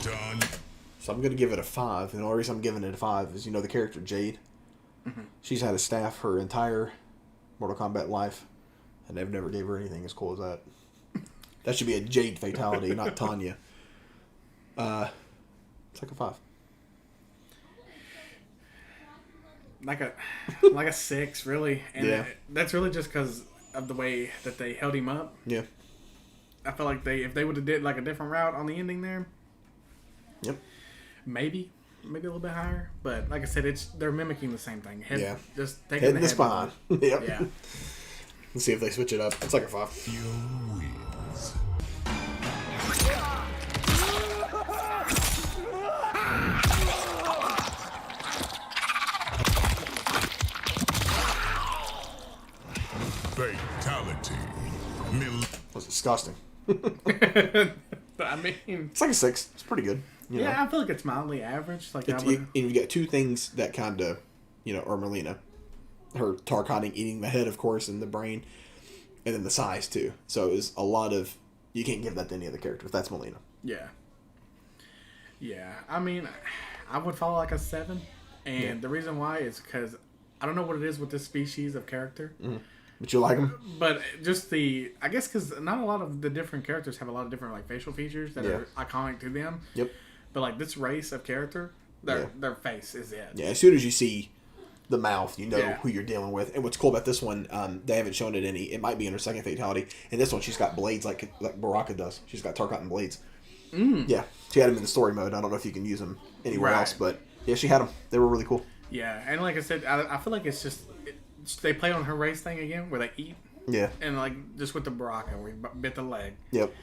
Done. So I'm gonna give it a 5, and the only reason I'm giving it a 5 is the character Jade. She's had a staff her entire Mortal Kombat life, and they've never gave her anything as cool as that. That should be a Jade fatality, not Tanya. It's like a 5. Like a 6, really, and Yeah. that's really just because of the way that they held him up. Yeah. I feel like if they would have did like a different route on the ending there, Yep. maybe a little bit higher. But like I said, they're mimicking the same thing. Yeah. Just taking Head in the the head spine. with Yep. it. Yeah. Let's see if they switch it up. It's like a 5. Few wins. Fatality. That's disgusting. I mean, It's like a 6. It's pretty good. You know? I feel like it's mildly average. Like, And you get two things that kind of, are Melina. Her targeting eating the head, of course, and the brain, and then the size, too. So it's a lot of... You can't give that to any other character. That's Melina. Yeah. Yeah. I mean, I would follow like a 7. And the reason why is because I don't know what it is with this species of character. Mm-hmm. But you like them? But just I guess because not a lot of the different characters have a lot of different like facial features that are iconic to them. Yep. But like this race of character, their face is it. Yeah, as soon as you see the mouth, you know Yeah. who you're dealing with. And what's cool about this one, they haven't shown it any. It might be in her second fatality. And this one, she's got blades like Baraka does. She's got Tarkatan blades. Yeah, she had them in the story mode. I don't know if you can use them anywhere else, but yeah, she had them. They were really cool. Yeah, and like I said, I feel like it's just they play on her race thing again, where they eat. Yeah. And like just with the Baraka, where he bit the leg. Yep.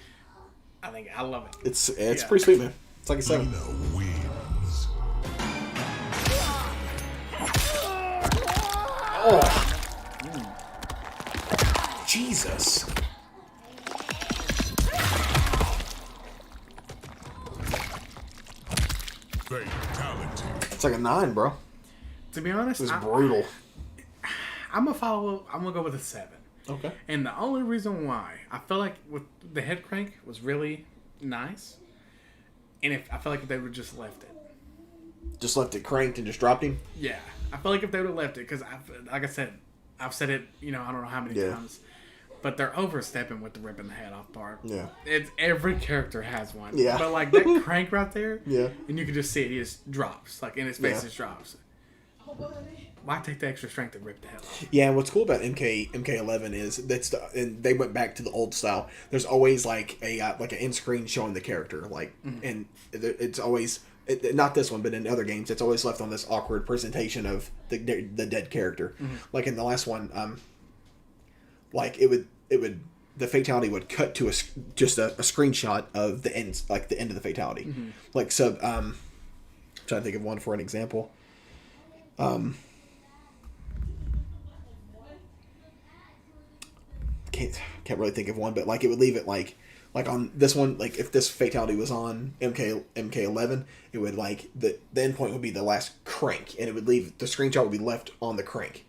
I love it. It's pretty sweet, man. It's like a 7. Lena wins. Oh. Jesus. Fatality. It's like a 9, bro. To be honest, It was brutal. I'm gonna go with a 7. Okay. And the only reason why I feel like with the head crank was really nice, and I feel like if they would just left it. Just left it cranked and just dropped him? Yeah, I feel like if they would have left it, because like I said, I've said it, I don't know how many times, but they're overstepping with the ripping the head off part. Yeah. It's every character has one. Yeah. But like that crank right there. Yeah. And you can just see it. He just drops, like in his face, just drops. Why take the extra strength to rip the head off? Yeah, and what's cool about MK11 is and they went back to the old style. There's always like an end screen showing the character, and it's always not this one, but in other games, it's always left on this awkward presentation of the dead character. Like in the last one, the fatality would cut to just a screenshot of the end, like the end of the fatality. Like so, I'm trying to think of one for an example. Can't really think of one, but like it would leave it like on this one, like if this fatality was on MK11, it would like the end point would be the last crank, and it would leave the screenshot would be left on the crank.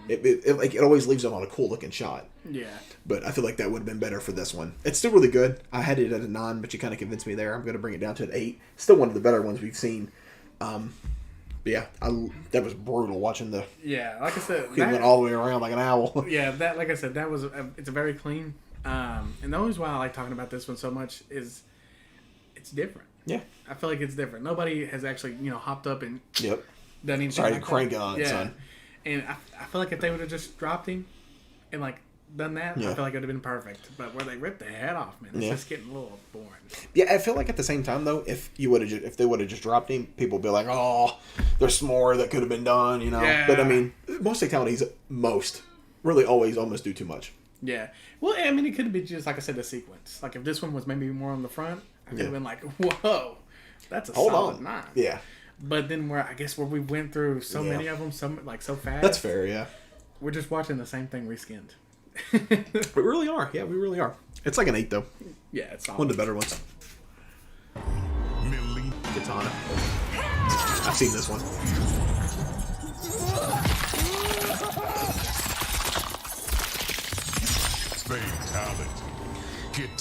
It always leaves it on a cool looking shot. Yeah. But I feel like that would have been better for this one. It's still really good. I had it at a 9, but you kind of convinced me there. I'm going to bring it down to an 8. Still one of the better ones we've seen. But yeah, that was brutal watching the. Yeah, like I said, he went all the way around like an owl. Yeah, that like I said, that was it's a very clean. And the only reason why I like talking about this one so much is it's different. Yeah. I feel like it's different. Nobody has actually hopped up and Yep. done anything. Sorry, like crank that. on it, son. And I feel like if they would have just dropped him and like done that, I feel like it would have been perfect. But where they ripped the head off, man, it's just getting a little boring. Yeah, I feel like at the same time though, if they would have just dropped him, people would be like, "Oh, there's more that could have been done," Yeah. But I mean, most fatalities, really always almost do too much. Yeah. Well, I mean, it could be just like I said, the sequence. Like if this one was maybe more on the front, I could have been like, "Whoa, that's a solid 9." Yeah. But then where we went through so many of them, so fast. That's fair. Yeah. We're just watching the same thing reskinned. We really are. Yeah, we really are. It's like an 8 though. Yeah, it's solid. One of the better ones. Millie. Katana. I've seen this one. Fatality.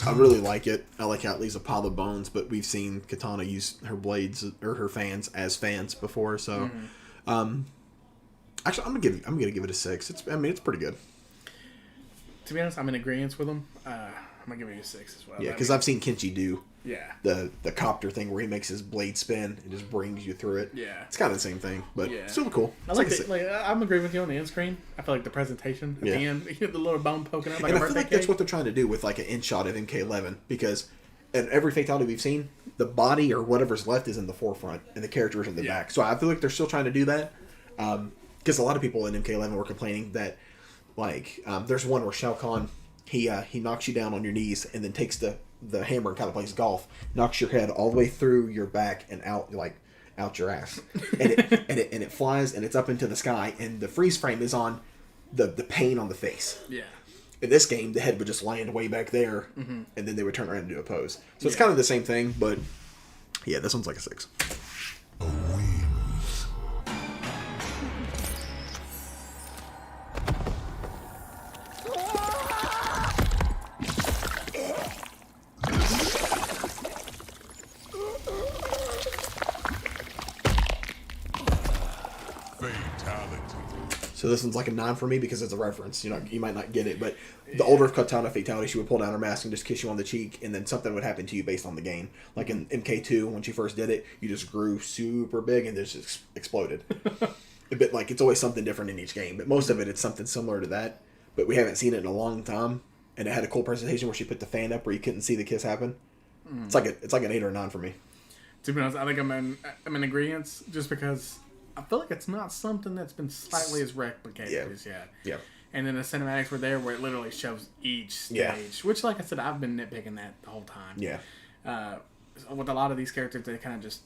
I really like it. I like how it leaves a pile of bones, but we've seen Katana use her blades or her fans as fans before, so actually I'm gonna give it a 6. It's pretty good. To be honest, I'm in agreement with them. I'm gonna give it a 6 as well. Yeah, because I've seen Kenshi do Yeah. the copter thing where he makes his blade spin and just brings you through it. Yeah. It's kind of the same thing, but still cool. I like it. I'm agreeing with you on the end screen. I feel like the presentation at the end, you get the little bone poking up like And a I feel birthday like that's cake. what they're trying to do with like an in shot of MK11, because in every fatality we've seen, the body or whatever's left is in the forefront and the character is in the back. So I feel like they're still trying to do that, because a lot of people in MK11 were complaining that there's one where Shao Kahn he knocks you down on your knees and then takes the hammer and kind of plays golf, knocks your head all the way through your back and out your ass, and it flies and it's up into the sky, and the freeze frame is on the pain on the face. Yeah. In this game, the head would just land way back there, and then they would turn around and do a pose. So it's kind of the same thing, but yeah, this one's like a 6. Wins. Fatality. So this one's like a 9 for me because it's a reference. You know, you might not get it, but the older Katana Fatality, she would pull down her mask and just kiss you on the cheek, and then something would happen to you based on the game. Like in MK2, when she first did it, you just grew super big and just exploded. A bit like it's always something different in each game, but most of it's something similar to that. But we haven't seen it in a long time, and it had a cool presentation where she put the fan up where you couldn't see the kiss happen. It's like an 8 or a 9 for me. To be honest, I think I'm in agreement just because I feel like it's not something that's been slightly as replicated as yet. Yeah. And then the cinematics were there where it literally shows each stage, which, like I said, I've been nitpicking that the whole time. Yeah. With a lot of these characters, they kind of just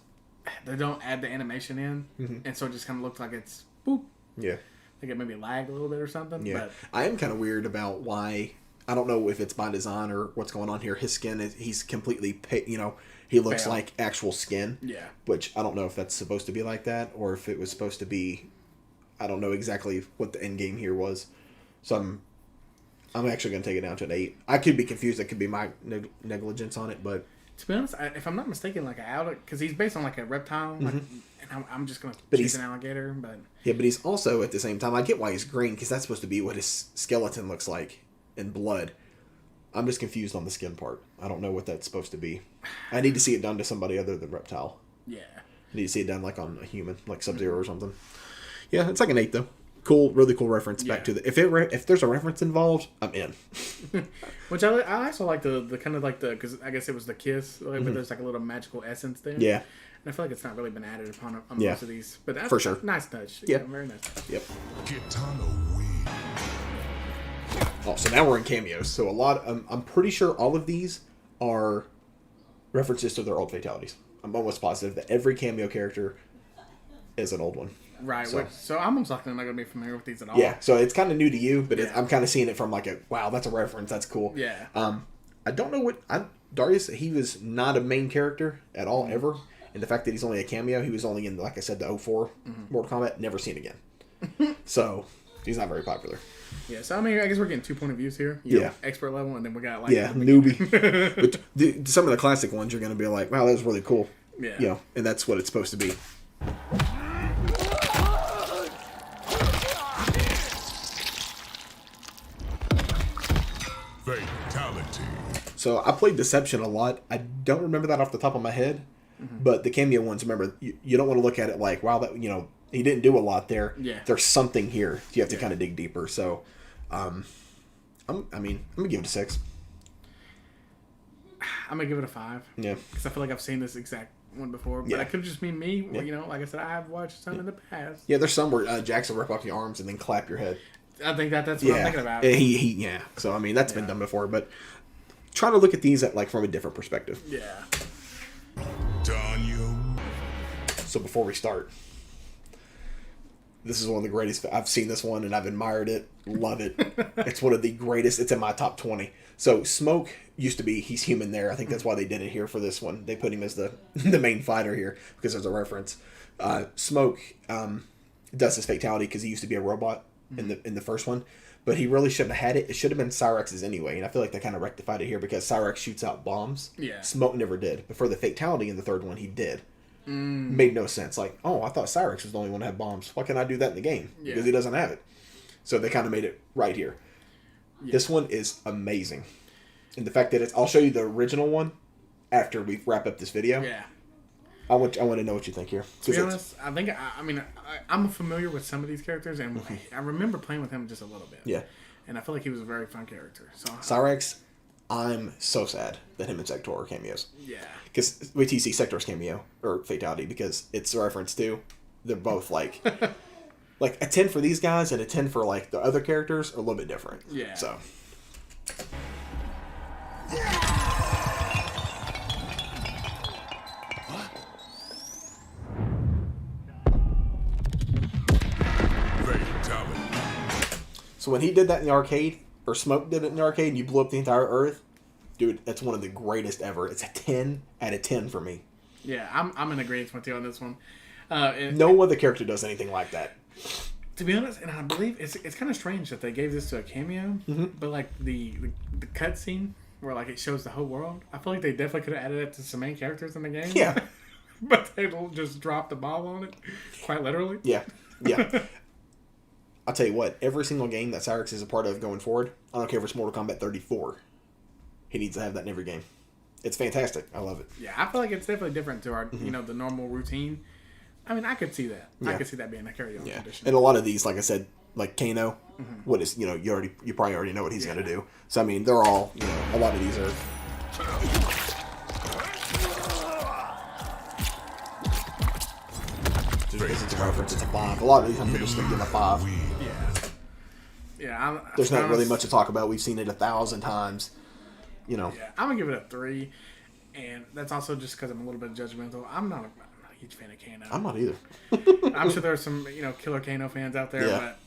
they don't add the animation in, and so it just kind of looks like it's boop. Yeah. Like it maybe lagged a little bit or something. Yeah. But I am kind of weird about why. I don't know if it's by design or what's going on here. His skin he's completely he looks pale. like actual skin. Yeah. Which I don't know if that's supposed to be like that or if it was supposed to be. I don't know exactly what the end game here was. So I'm actually going to take it down to an 8. I could be confused. That could be my negligence on it, but to be honest, if I'm not mistaken, like because he's based on like a reptile, like, and I'm just going to But choose he's- an alligator, but yeah, but he's also at the same time. I get why he's green because that's supposed to be what his skeleton looks like in blood. I'm just confused on the skin part. I don't know what that's supposed to be. I need to see it done to somebody other than reptile. yeah. I need to see it done like on a human, like Sub-Zero or something. Yeah, it's like an 8 though. Cool, really cool reference back to the. If there's a reference involved, I'm in. Which I also like the kind of like because I guess it was the kiss, like, but there's like a little magical essence there. Yeah. And I feel like it's not really been added upon on Yeah. most of these, but that's For sure. nice touch. Yeah. Very nice touch. Yep. Kitana wins. Oh, so now we're in cameos. So a lot. I'm pretty sure all of these are references to their old fatalities. I'm almost positive that every cameo character is an old one. Right. So- So I'm most likely not going to be familiar with these at all. Yeah, so it's kind of new to you, but Yeah. I'm kind of seeing it from like a wow, that's a reference. That's cool. Yeah. I don't know Darius. He was not a main character at all ever, and the fact that he's only a cameo, he was only in like I said the 04 Mortal Kombat. Never seen again. So he's not very popular. Yeah. So I mean, I guess we're getting 2 point of views here. Yeah. Expert level, and then we got like Yeah, newbie. But some of the classic ones you're going to be like, wow, that was really cool. Yeah. You know, and that's what it's supposed to be. Fatality. So I played Deception a lot. I don't remember that off the top of my head, but the cameo ones, remember, you don't want to look at it like, wow, that he didn't do a lot there. Yeah. There's something here. You have to kind of dig deeper. So, I'm gonna give it a 6. I'm gonna give it a 5. Yeah. Because I feel like I've seen this exact one before, but Yeah. it could just be me. Like I said, I have watched some in the past. Yeah, there's some where Jackson rip off your arms and then clap your head. I think that's what I'm thinking about. Yeah. So that's been done before, but try to look at these from a different perspective. Yeah. Daniel. So before we start, this is one of the greatest. I've seen this one and I've admired it. Love it. It's one of the greatest. It's in my top 20. So Smoke used to be, he's human there. I think that's why they did it here for this one. They put him as the main fighter here because there's a reference. Smoke does his fatality because he used to be a robot in the first one. But he really shouldn't have had it. It should have been Cyrex's anyway. And I feel like they kind of rectified it here because Cyrex shoots out bombs. Yeah. Smoke never did. But for the fatality in the third one, he did. Made no sense. Like, oh, I thought Cyrex was the only one that had bombs. Why can't I do that in the game? Yeah. Because he doesn't have it. So they kind of made it right here. Yeah. This one is amazing. And the fact that I'll show you the original one after we wrap up this video. Yeah. I want to know what you think here. To be honest, I think I'm familiar with some of these characters, and I remember playing with him just a little bit. Yeah. And I feel like he was a very fun character. So Cyrex, I'm so sad that him and Sector are cameos. yeah. Because wait till you see Sector's cameo or fatality, because it's a reference to. They're both like a 10 for these guys and a 10 for like the other characters are a little bit different. Yeah. So Fatality. So when he did that in the arcade or Smoke did it in the arcade, and you blew up the entire Earth. Dude, that's one of the greatest ever. It's a 10 out of 10 for me. Yeah, I'm in agreement with you on this one. No other character does anything like that. To be honest, and I believe it's kind of strange that they gave this to a cameo, but like the cutscene where like it shows the whole world, I feel like they definitely could have added it to some main characters in the game. Yeah. But they just drop the ball on it, quite literally. Yeah. I'll tell you what, every single game that Cyrix is a part of going forward, I don't care if it's Mortal Kombat 34, he needs to have that in every game. It's fantastic. I love it. Yeah, I feel like it's definitely different to our, the normal routine. I mean, I could see that. Yeah. I could see that being a carry-on tradition. And a lot of these, like I said, like Kano, what is, you probably already know what he's going to do. So, I mean, they're all, a lot of these are... It's a reference, it's a 5. A lot of these I'm just going to give a 5. Yeah. There's not really much to talk about. We've seen it 1,000 times. Yeah, I'm going to give it a 3. And that's also just because I'm a little bit judgmental. I'm not a huge fan of Kano. I'm not either. I'm sure there's some, killer Kano fans out there, but...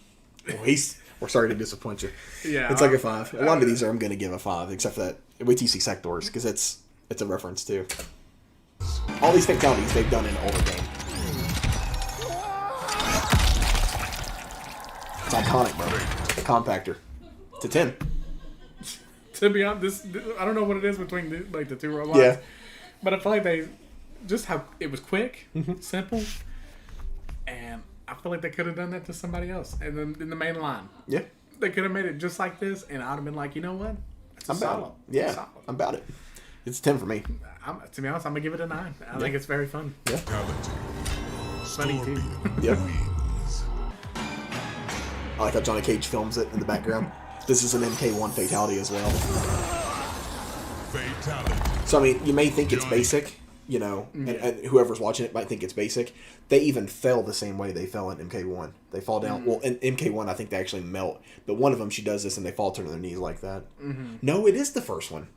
Well, we're sorry to disappoint you. Yeah. It's like a 5. A lot of these I'm going to give a 5, except for that. Wait till you see Sectors, because it's a reference, too. All these fatalities they've done in older game. It's iconic, bro. The compactor. It's a 10. To be honest, I don't know what it is between the two robots. Yeah. But I feel like just how it was quick, simple, and I feel like they could have done that to somebody else. And then in the main line, Yeah. they could have made it just like this, and I'd have been like, you know what? It's I'm about it. Yeah. I'm about it. It's 10 for me. To be honest, I'm gonna give it a 9. I think it's very fun. Yeah. Fatality. Funny too. Yep. Wins. I like how Johnny Cage films it in the background. This is an MK1 fatality as well. Fatality. So, I mean, you may think it's basic, and whoever's watching it might think it's basic. They even fell the same way they fell in MK1. They fall down. Well, in MK1, I think they actually melt. But one of them, she does this and they fall to their knees like that. No, it is the first one.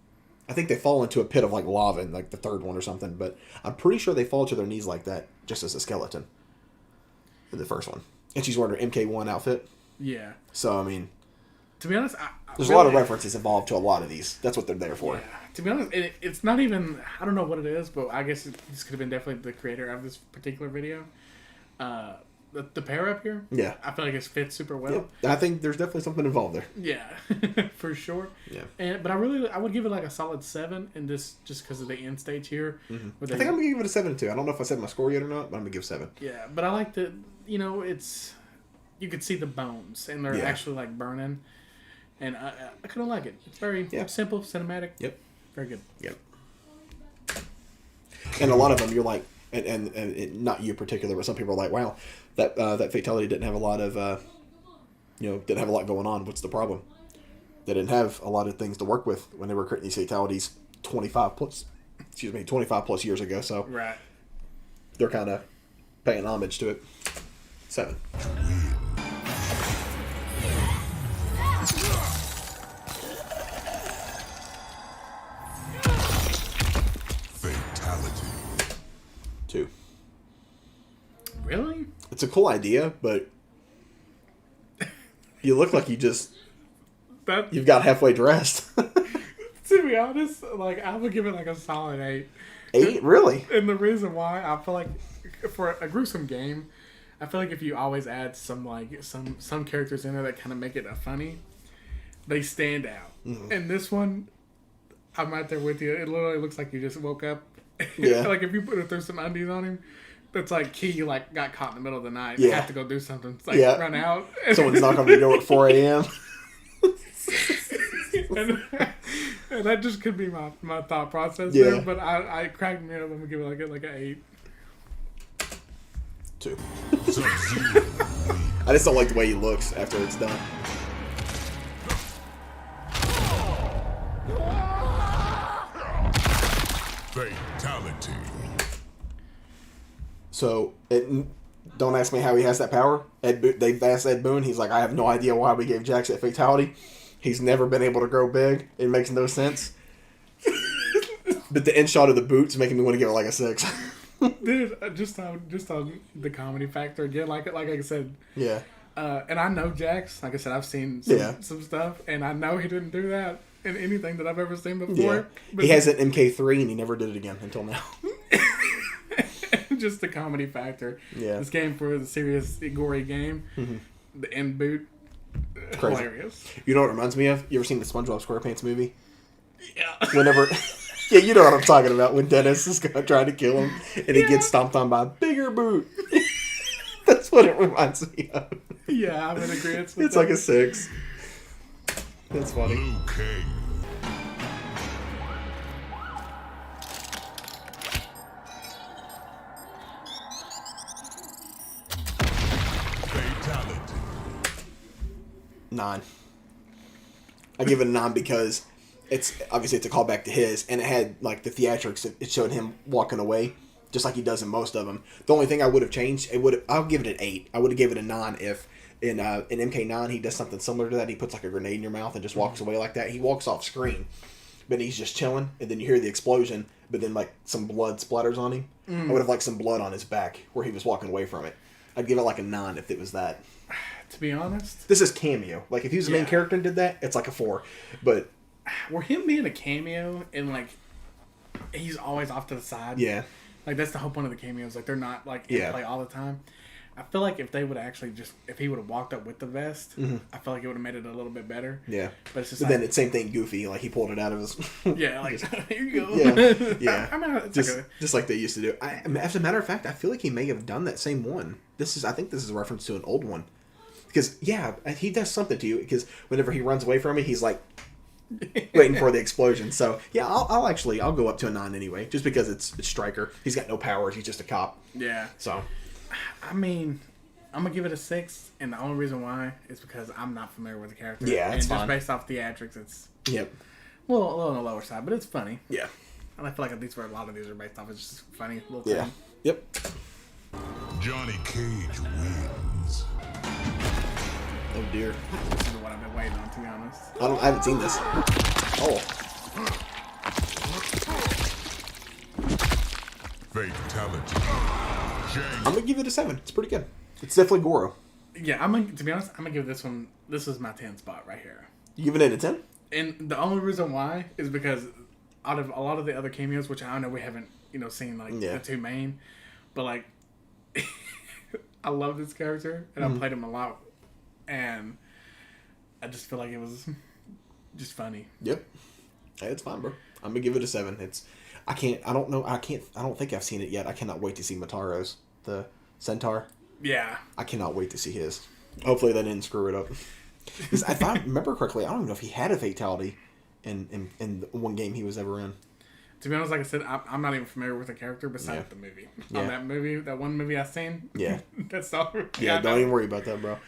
I think they fall into a pit of, like, lava in, like, the third one or something. But I'm pretty sure they fall to their knees like that just as a skeleton in the first one. And she's wearing her MK1 outfit. Yeah. So, I mean... To be honest, There's a lot of references involved to a lot of these. That's what they're there for. Yeah. To be honest, it's not even... I don't know what it is, but I guess this could have been definitely the creator of this particular video. The pair up here, Yeah. I feel like it fits super well. Yeah. I think there's definitely something involved there. Yeah, for sure. Yeah. But I would give it like a solid 7, and just because of the end stage here. I think I'm going to give it a 7 too. I don't know if I said my score yet or not, but I'm going to give 7. Yeah, but I like that, it's... You could see the bones, and they're actually like burning. And I kind of like it. It's very simple, cinematic. Yep. Very good. Yep. And a lot of them, you're like, and not you in particular, but some people are like, wow, that fatality didn't have a lot of, didn't have a lot going on. What's the problem? They didn't have a lot of things to work with when they were creating these fatalities 25 plus years ago. So Right. they're kind of paying homage to it. 7. Fatality. 2. Really? It's a cool idea, but you look like you've got halfway dressed. To be honest, like I would give it like a solid 8. 8? Really? And the reason why, I feel like for a gruesome game, I feel like if you always add some characters in there that kind of make it funny, they stand out. And this one, I'm right there with you. It literally looks like you just woke up. Yeah. Like if you throw some undies on him, that's like Key got caught in the middle of the night. Yeah. Have to go do something. It's like run out. Someone's knocking on the door at 4 a.m. and that just could be my thought process Yeah. there. But I cracked me up. I'm gonna give it like an 8. 2. Sub-Zero. I just don't like the way he looks after it's done. Fatality. So, don't ask me how he has that power. They've asked Ed Boon. He's like, I have no idea why we gave Jax that fatality. He's never been able to grow big. It makes no sense. But the end shot of the boots making me want to give it like a 6. Dude, just on the comedy factor again, like I said, Yeah. And I know Jax. Like I said, I've seen some stuff, and I know he didn't do that in anything that I've ever seen before. Yeah. But He has an MK3, and he never did it again until now. just the comedy factor. Yeah. This game for the serious, gory game. Mm-hmm. The end boot. Crazy. Hilarious. You know what it reminds me of? You ever seen the SpongeBob SquarePants movie? Yeah. Whenever... Yeah, you know what I'm talking about. When Dennis is gonna try to kill him, and he gets stomped on by a bigger boot. That's what it reminds me of. Yeah, I'm in agreement with It's that. like a 6. That's funny. Liu Kang. Fatality. 9. I give it a 9 because it's obviously it's a callback to his, and it had like the theatrics. It showed him walking away, just like he does in most of them. The only thing I would have changed, I'll give it an 8. I would have given it a 9 if in MK9 he does something similar to that. He puts like a grenade in your mouth and just walks away like that. He walks off screen, but he's just chilling, and then you hear the explosion, but then like some blood splatters on him. I would have liked some blood on his back where he was walking away from it. I'd give it like a 9 if it was that. To be honest, This is cameo. Like if he was the main Yeah. character and did that, it's like a 4. But were him being a cameo and like he's always off to the side. yeah. Like that's the whole point of the cameos. Like they're not like in Yeah. play all the time. I feel like if they would actually if he would have walked up with the vest, I feel like it would have made it a little bit better. Yeah. But it's just But like, then it's same thing, Goofy. Like he pulled it out of his. yeah, like here you go. Yeah, yeah. I mean, it's just, like just like they used to do. As a matter of fact, I feel like he may have done that same one. I think this is a reference to an old one. Because he does something to you. Because whenever he runs away from it, he's like waiting for the explosion. So yeah, I'll go up to a 9 anyway, just because it's Stryker. He's got no powers. He's just a cop. yeah. So I mean, I'm gonna give it a 6, and the only reason why is because I'm not familiar with the character. Yeah, and that's just fine. based off theatrics, it's yep, a little on the lower side, but it's funny. yeah, And I feel like at least where a lot of these are based off, it's just funny little yeah, thing. yep. Johnny Cage wins. Oh dear, This is what I've been waiting on, to be honest. I haven't seen this. Oh, Fatality. I'm gonna give it a 7. It's pretty good. It's definitely Goro. Yeah, to be honest, I'm gonna give this one. This is my 10 spot right here. You giving it a 10? And the only reason why is because out of a lot of the other cameos, which I know we haven't, seen like Yeah. the two main, but like I love this character and I played him a lot, and I just feel like it was just funny. Yep. Hey, it's fine, bro. I'm gonna give it a 7. I don't think I've seen it yet. I cannot wait to see Mataro's, the Centaur. Yeah, I cannot wait to see his. Hopefully they didn't screw it up. 'Cause if I remember correctly, I don't even know if he had a fatality in the one game he was ever in. to be honest, like I said, I'm not even familiar with the character besides Yeah. the movie. Yeah. On that movie, that one movie I seen. Yeah. That's all. Yeah, I don't know. even worry about that, bro.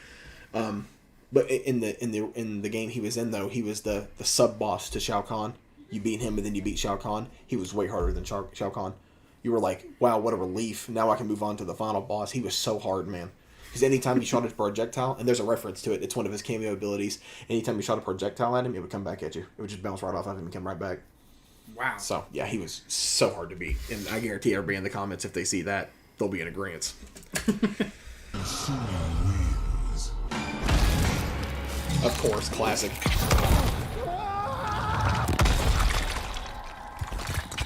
But in the game he was in though, he was the sub boss to Shao Kahn. You beat him, and then you beat Shao Kahn. He was way harder than Shao Kahn. You were like, wow, what a relief. Now I can move on to the final boss. He was so hard, man. Because anytime you shot a projectile, and there's a reference to it, it's one of his cameo abilities. Anytime you shot a projectile at him, it would come back at you. It would just bounce right off of him and come right back. Wow. So, yeah, he was so hard to beat. And I guarantee everybody in the comments, if they see that, they'll be in agreement. Sumi wins. Of course, classic.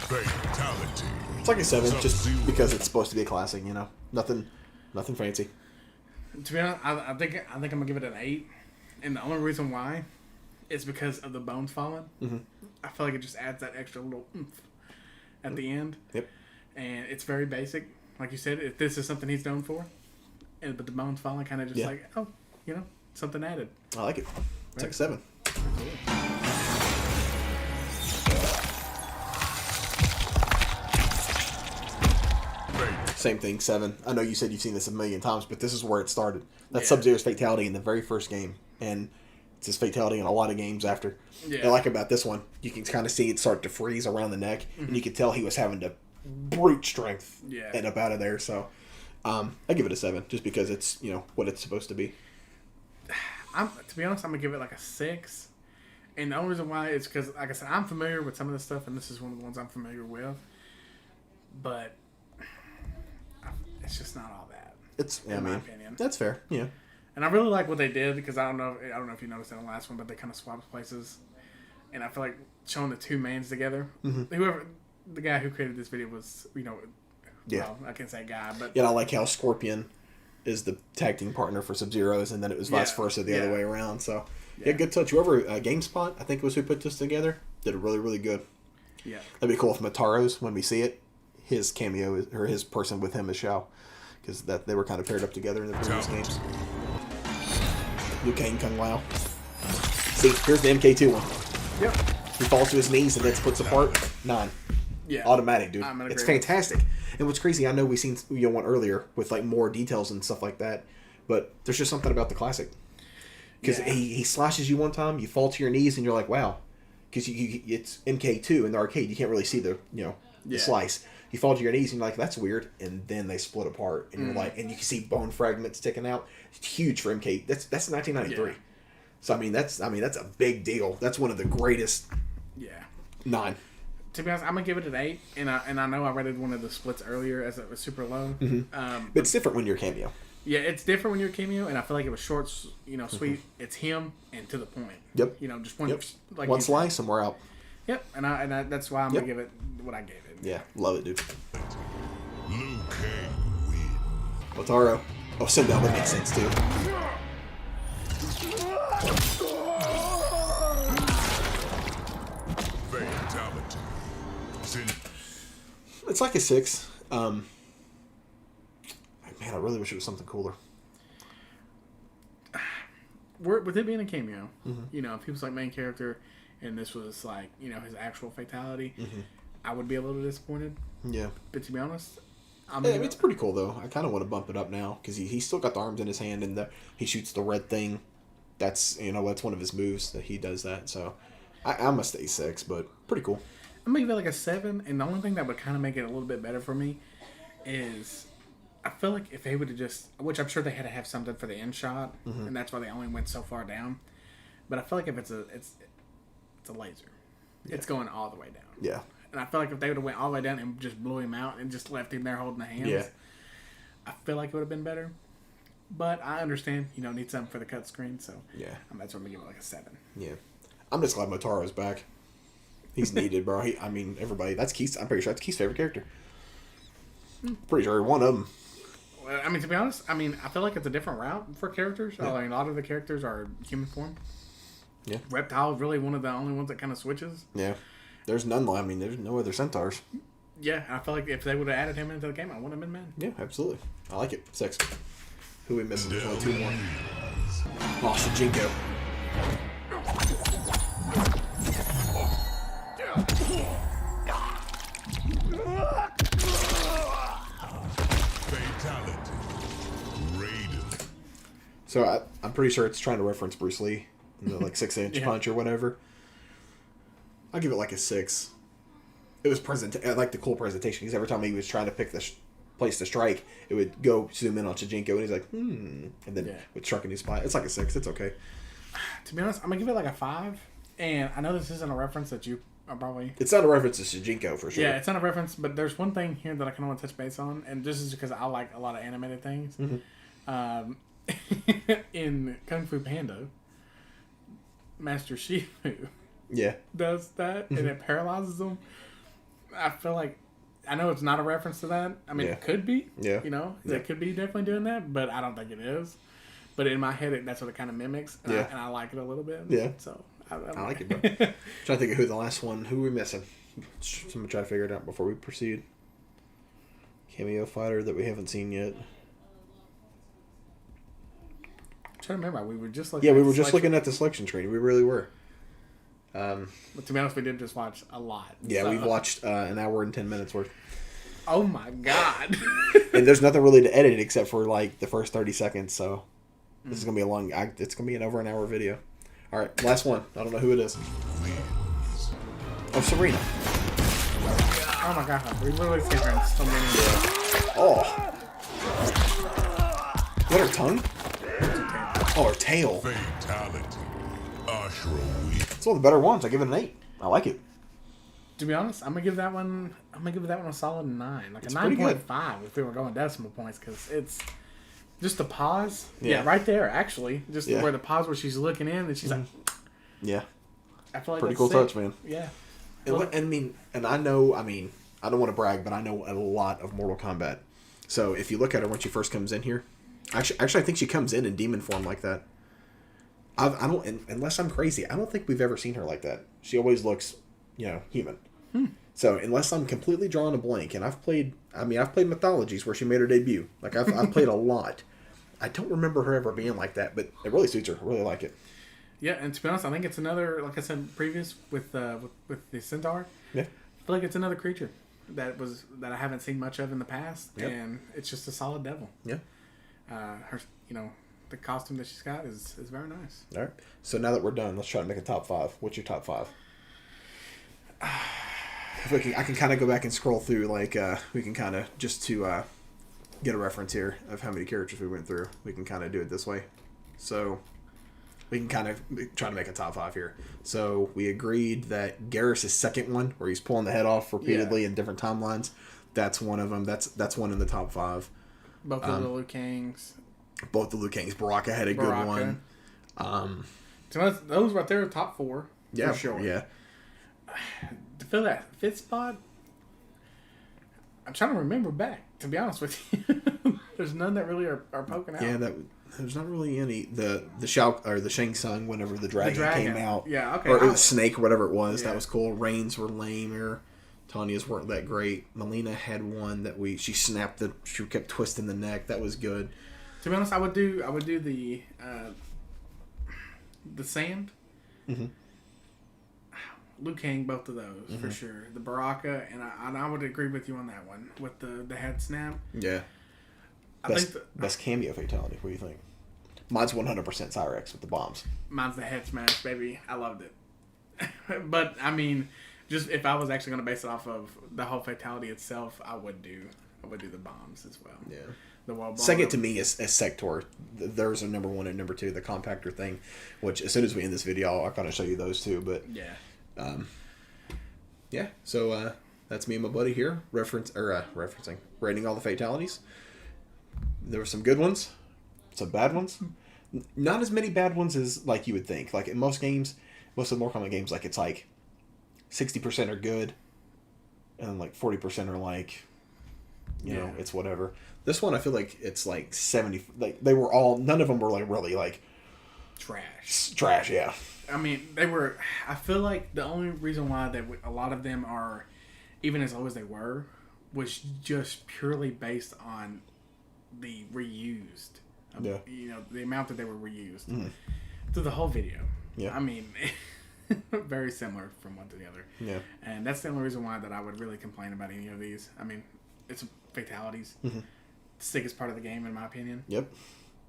Fatality. It's like a 7, just Sub-Zero. because it's supposed to be a classic, you know? Nothing fancy. To be honest, I think I'm gonna give it an 8, and the only reason why is because of the bones falling. Mm-hmm. I feel like it just adds that extra little oomph at the end, Yep. and it's very basic, like you said. If this is something he's known for, but the bones falling kind of just Yeah. like something added. I like it. It's like a 7. Same thing, 7. I know you said you've seen this a million times, but this is where it started. That's Yeah. Sub-Zero's fatality in the very first game, and it's his fatality in a lot of games after. Yeah. And I like about this one, you can kind of see it start to freeze around the neck, and you can tell he was having to brute strength Yeah. and up out of there. So I give it a 7, just because it's what it's supposed to be. To be honest, I'm gonna give it like a 6, and the only reason why is because, like I said, I'm familiar with some of this stuff, and this is one of the ones I'm familiar with, but it's just not all that. It's In my opinion. that's fair. Yeah. And I really like what they did because I don't know if you noticed in the last one, but they kind of swapped places. And I feel like showing the two mains together. Whoever the guy who created this video was, well, I can't say guy, but I like how Scorpion is the tag team partner for Sub-Zero's, and then it was vice versa the other way around. So good touch. Whoever GameSpot, I think it was who put this together, did it really, really good. Yeah, that'd be cool if Mataro's, when we see it, his cameo or his person with him is Shao, because that they were kind of paired up together in the previous games. Liu Kang, Kung Lao. See, here's the MK2 one. Yep. He falls to his knees and then splits apart. 9. Yeah. Automatic, dude. It's fantastic. And what's crazy, I know we seen one earlier with like more details and stuff like that, but there's just something about the classic. Because he slashes you one time, you fall to your knees, and you're like, wow. Because it's MK2 in the arcade, you can't really see the the slice. You fall to your knees and you're like, that's weird, and then they split apart, and you're like, and you can see bone fragments sticking out. It's huge for MK. That's 1993. Yeah. So that's a big deal. That's one of the greatest. Yeah. 9. To be honest, I'm gonna give it an 8, and I know I rated one of the splits earlier as it was super low. But it's different when you're a cameo. Yeah, it's different when you're a cameo, and I feel like it was short, sweet. It's him and to the point. Yep. Just one like one slice and we're out. Yep, and I that's why I'm gonna give it what I gave it. Yeah, love it, dude. Liu Kang wins. Motaro. Oh, Sindel, that makes sense too. Fatality. It's like a 6. Man, I really wish it was something cooler. With it being a cameo, if he was like main character, and this was like his actual fatality, I would be a little disappointed. Yeah. But to be honest, it's pretty cool though. I kind of want to bump it up now because he's still got the arms in his hand and he shoots the red thing. That's that's one of his moves that he does that. So I'm gonna stay 6, but pretty cool. I'm gonna give it like a 7, and the only thing that would kind of make it a little bit better for me is I feel like if they would have just, which I'm sure they had to have something for the end shot, and that's why they only went so far down. But I feel like if it's a laser, it's going all the way down. Yeah. And I feel like if they would have went all the way down and just blew him out and just left him there holding the hands, I feel like it would have been better. But I understand, need something for the cut screen, so that's why I'm gonna give it like a 7. Yeah. I'm just glad Motaro's back. He's needed, bro. Everybody. That's Keith's. I'm pretty sure that's Keith's favorite character. Pretty sure one of them. Well, to be honest, I feel like it's a different route for characters. Yeah. A lot of the characters are human form. Yeah. Reptile is really one of the only ones that kind of switches. Yeah. There's none. There's no other centaurs. Yeah, I feel like if they would have added him into the game, I would have been mad. Yeah, absolutely. I like it. 6. Who we missing? There's only 2 more. Oh, Shijinko. Fatality. Raiden. So I'm pretty sure it's trying to reference Bruce Lee, the 6-inch punch or whatever. I'll give it like a 6. It was I like the cool presentation because every time he was trying to pick the place to strike, it would go zoom in on Shijinko and he's like, and then would struck in his spot. It's like a 6. It's okay. To be honest, I'm gonna give it like a 5. And I know this isn't a reference that you are probably. It's not a reference to Shijinko for sure. Yeah, it's not a reference, but there's one thing here that I kind of want to touch base on, and this is because I like a lot of animated things. In Kung Fu Panda, Master Shifu does that, and it paralyzes them. I feel like, I know it's not a reference to that. It could be. Yeah. They could be definitely doing that, but I don't think it is. But in my head, that's what it kind of mimics, and I like it a little bit. Yeah. So I like it, bro. Trying to think of who the last one. Who are we missing? Someone try to figure it out before we proceed. Cameo fighter that we haven't seen yet. I'm trying to remember. We were just looking. Yeah, we were just looking at the selection tree. We really were. But to be honest, we did just watch a lot. Yeah, we watched an hour and 10 minutes worth. Oh my god! And there's nothing really to edit except for the first 30 seconds. So this is gonna be it's gonna be an over an hour video. All right, last one. I don't know who it is. Oh, Serena. Oh my god, we literally see her in so many. Oh. What, her tongue? Oh, her tail. Fatality. It's one of the better ones. I give it an 8. I like it. To be honest, I'm gonna give that one a solid 9, like a 9.5 if we were going decimal points, because Just the pause. Yeah. Yeah, right there, actually. Just Yeah. where the pause where she's looking in and she's like, Yeah. I feel like Pretty that's cool sick. touch, man. Yeah. And I know, I mean, I don't want to brag, but I know a lot of Mortal Kombat. So if you look at her when she first comes in here, actually, I think she comes in demon form like that. I don't, unless I'm crazy, I don't think we've ever seen her like that. She always looks, human. So unless I'm completely drawing a blank, and I've played Mythologies where she made her debut. Like I've played a lot. I don't remember her ever being like that, but it really suits her. I really like it. Yeah, and to be honest, I think it's another, like I said previous with the Centaur. Yeah. I feel like it's another creature that I haven't seen much of in the past, Yep. and it's just a solid devil. Yeah. Her, the costume that she's got is very nice. All right. So now that we're done, let's try to make a top 5. What's your top 5? I can kind of go back and scroll through, like, we can kind of, just to get a reference here of how many characters we went through, we can kind of do it this way. So, we can kind of try to make a top 5 here. So, we agreed that Garrus' second one, where he's pulling the head off repeatedly in different timelines, that's one of them. That's one in the top 5. Both of the Liu Kangs. Both the Liu Kangs. Baraka had a good one. So those right there are top 4. Yeah, for sure. Yeah. To fill that 5th spot, I'm trying to remember back, to be honest with you. There's none that really are poking out. Yeah, there's not really any. The Shao or the Shang Tsung, whenever the dragon came out. Yeah, okay. Or the snake, or whatever it was. Yeah. That was cool. Rains were lamer. Tanya's weren't that great. Melina had one that she kept twisting the neck. That was good. To be honest, I would do the sand. Mm-hmm. Liu Kang, both of those for sure. The Baraka, and I would agree with you on that one with the head snap. Yeah. Best cameo fatality. What do you think? Mine's 100% Cyrex with the bombs. Mine's the head smash, baby. I loved it. But I mean, just if I was actually going to base it off of the whole fatality itself, I would do the bombs as well. Yeah. The wall bomb. Second to me is Sector. There's a number 1 and number 2, the compactor thing, which as soon as we end this video, I'll kind of show you those two. But yeah. So that's me and my buddy here referencing rating all the fatalities. There were some good ones, some bad ones. Not as many bad ones as like you would think. Like in most games, most of the more common games, like it's like 60% are good, and like 40% are like, it's whatever. This one, I feel like it's like 70. Like they were all, none of them were like really like trash. Yeah. I mean, they were. I feel like the only reason why a lot of them are even as low as they were was just purely based on the reused. Yeah. The amount that they were reused through the whole video. Yeah. I mean, very similar from one to the other. Yeah. And that's the only reason why that I would really complain about any of these. I mean, it's fatalities. Mm-hmm. The sickest part of the game, in my opinion. Yep.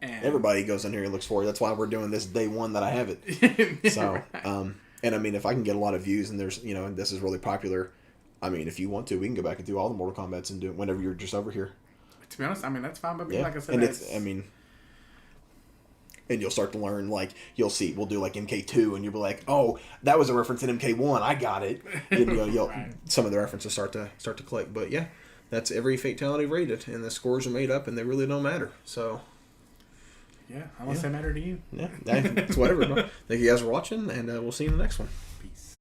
And Everybody goes in here and looks for it. That's why we're doing this day 1 that I have it. So, and I mean, if I can get a lot of views and there's, and this is really popular, I mean, if you want to, we can go back and do all the Mortal Kombats and do it whenever you're just over here. To be honest, I mean, that's fine. But like I said, and and you'll start to learn, like, we'll do like MK2 and you'll be like, oh, that was a reference in MK1. I got it. And, Right. Some of the references start to click. But yeah, that's every fatality rated, and the scores are made up, and they really don't matter. So, yeah, unless they matter to you. yeah, it's whatever. Thank you guys for watching, and we'll see you in the next one. Peace.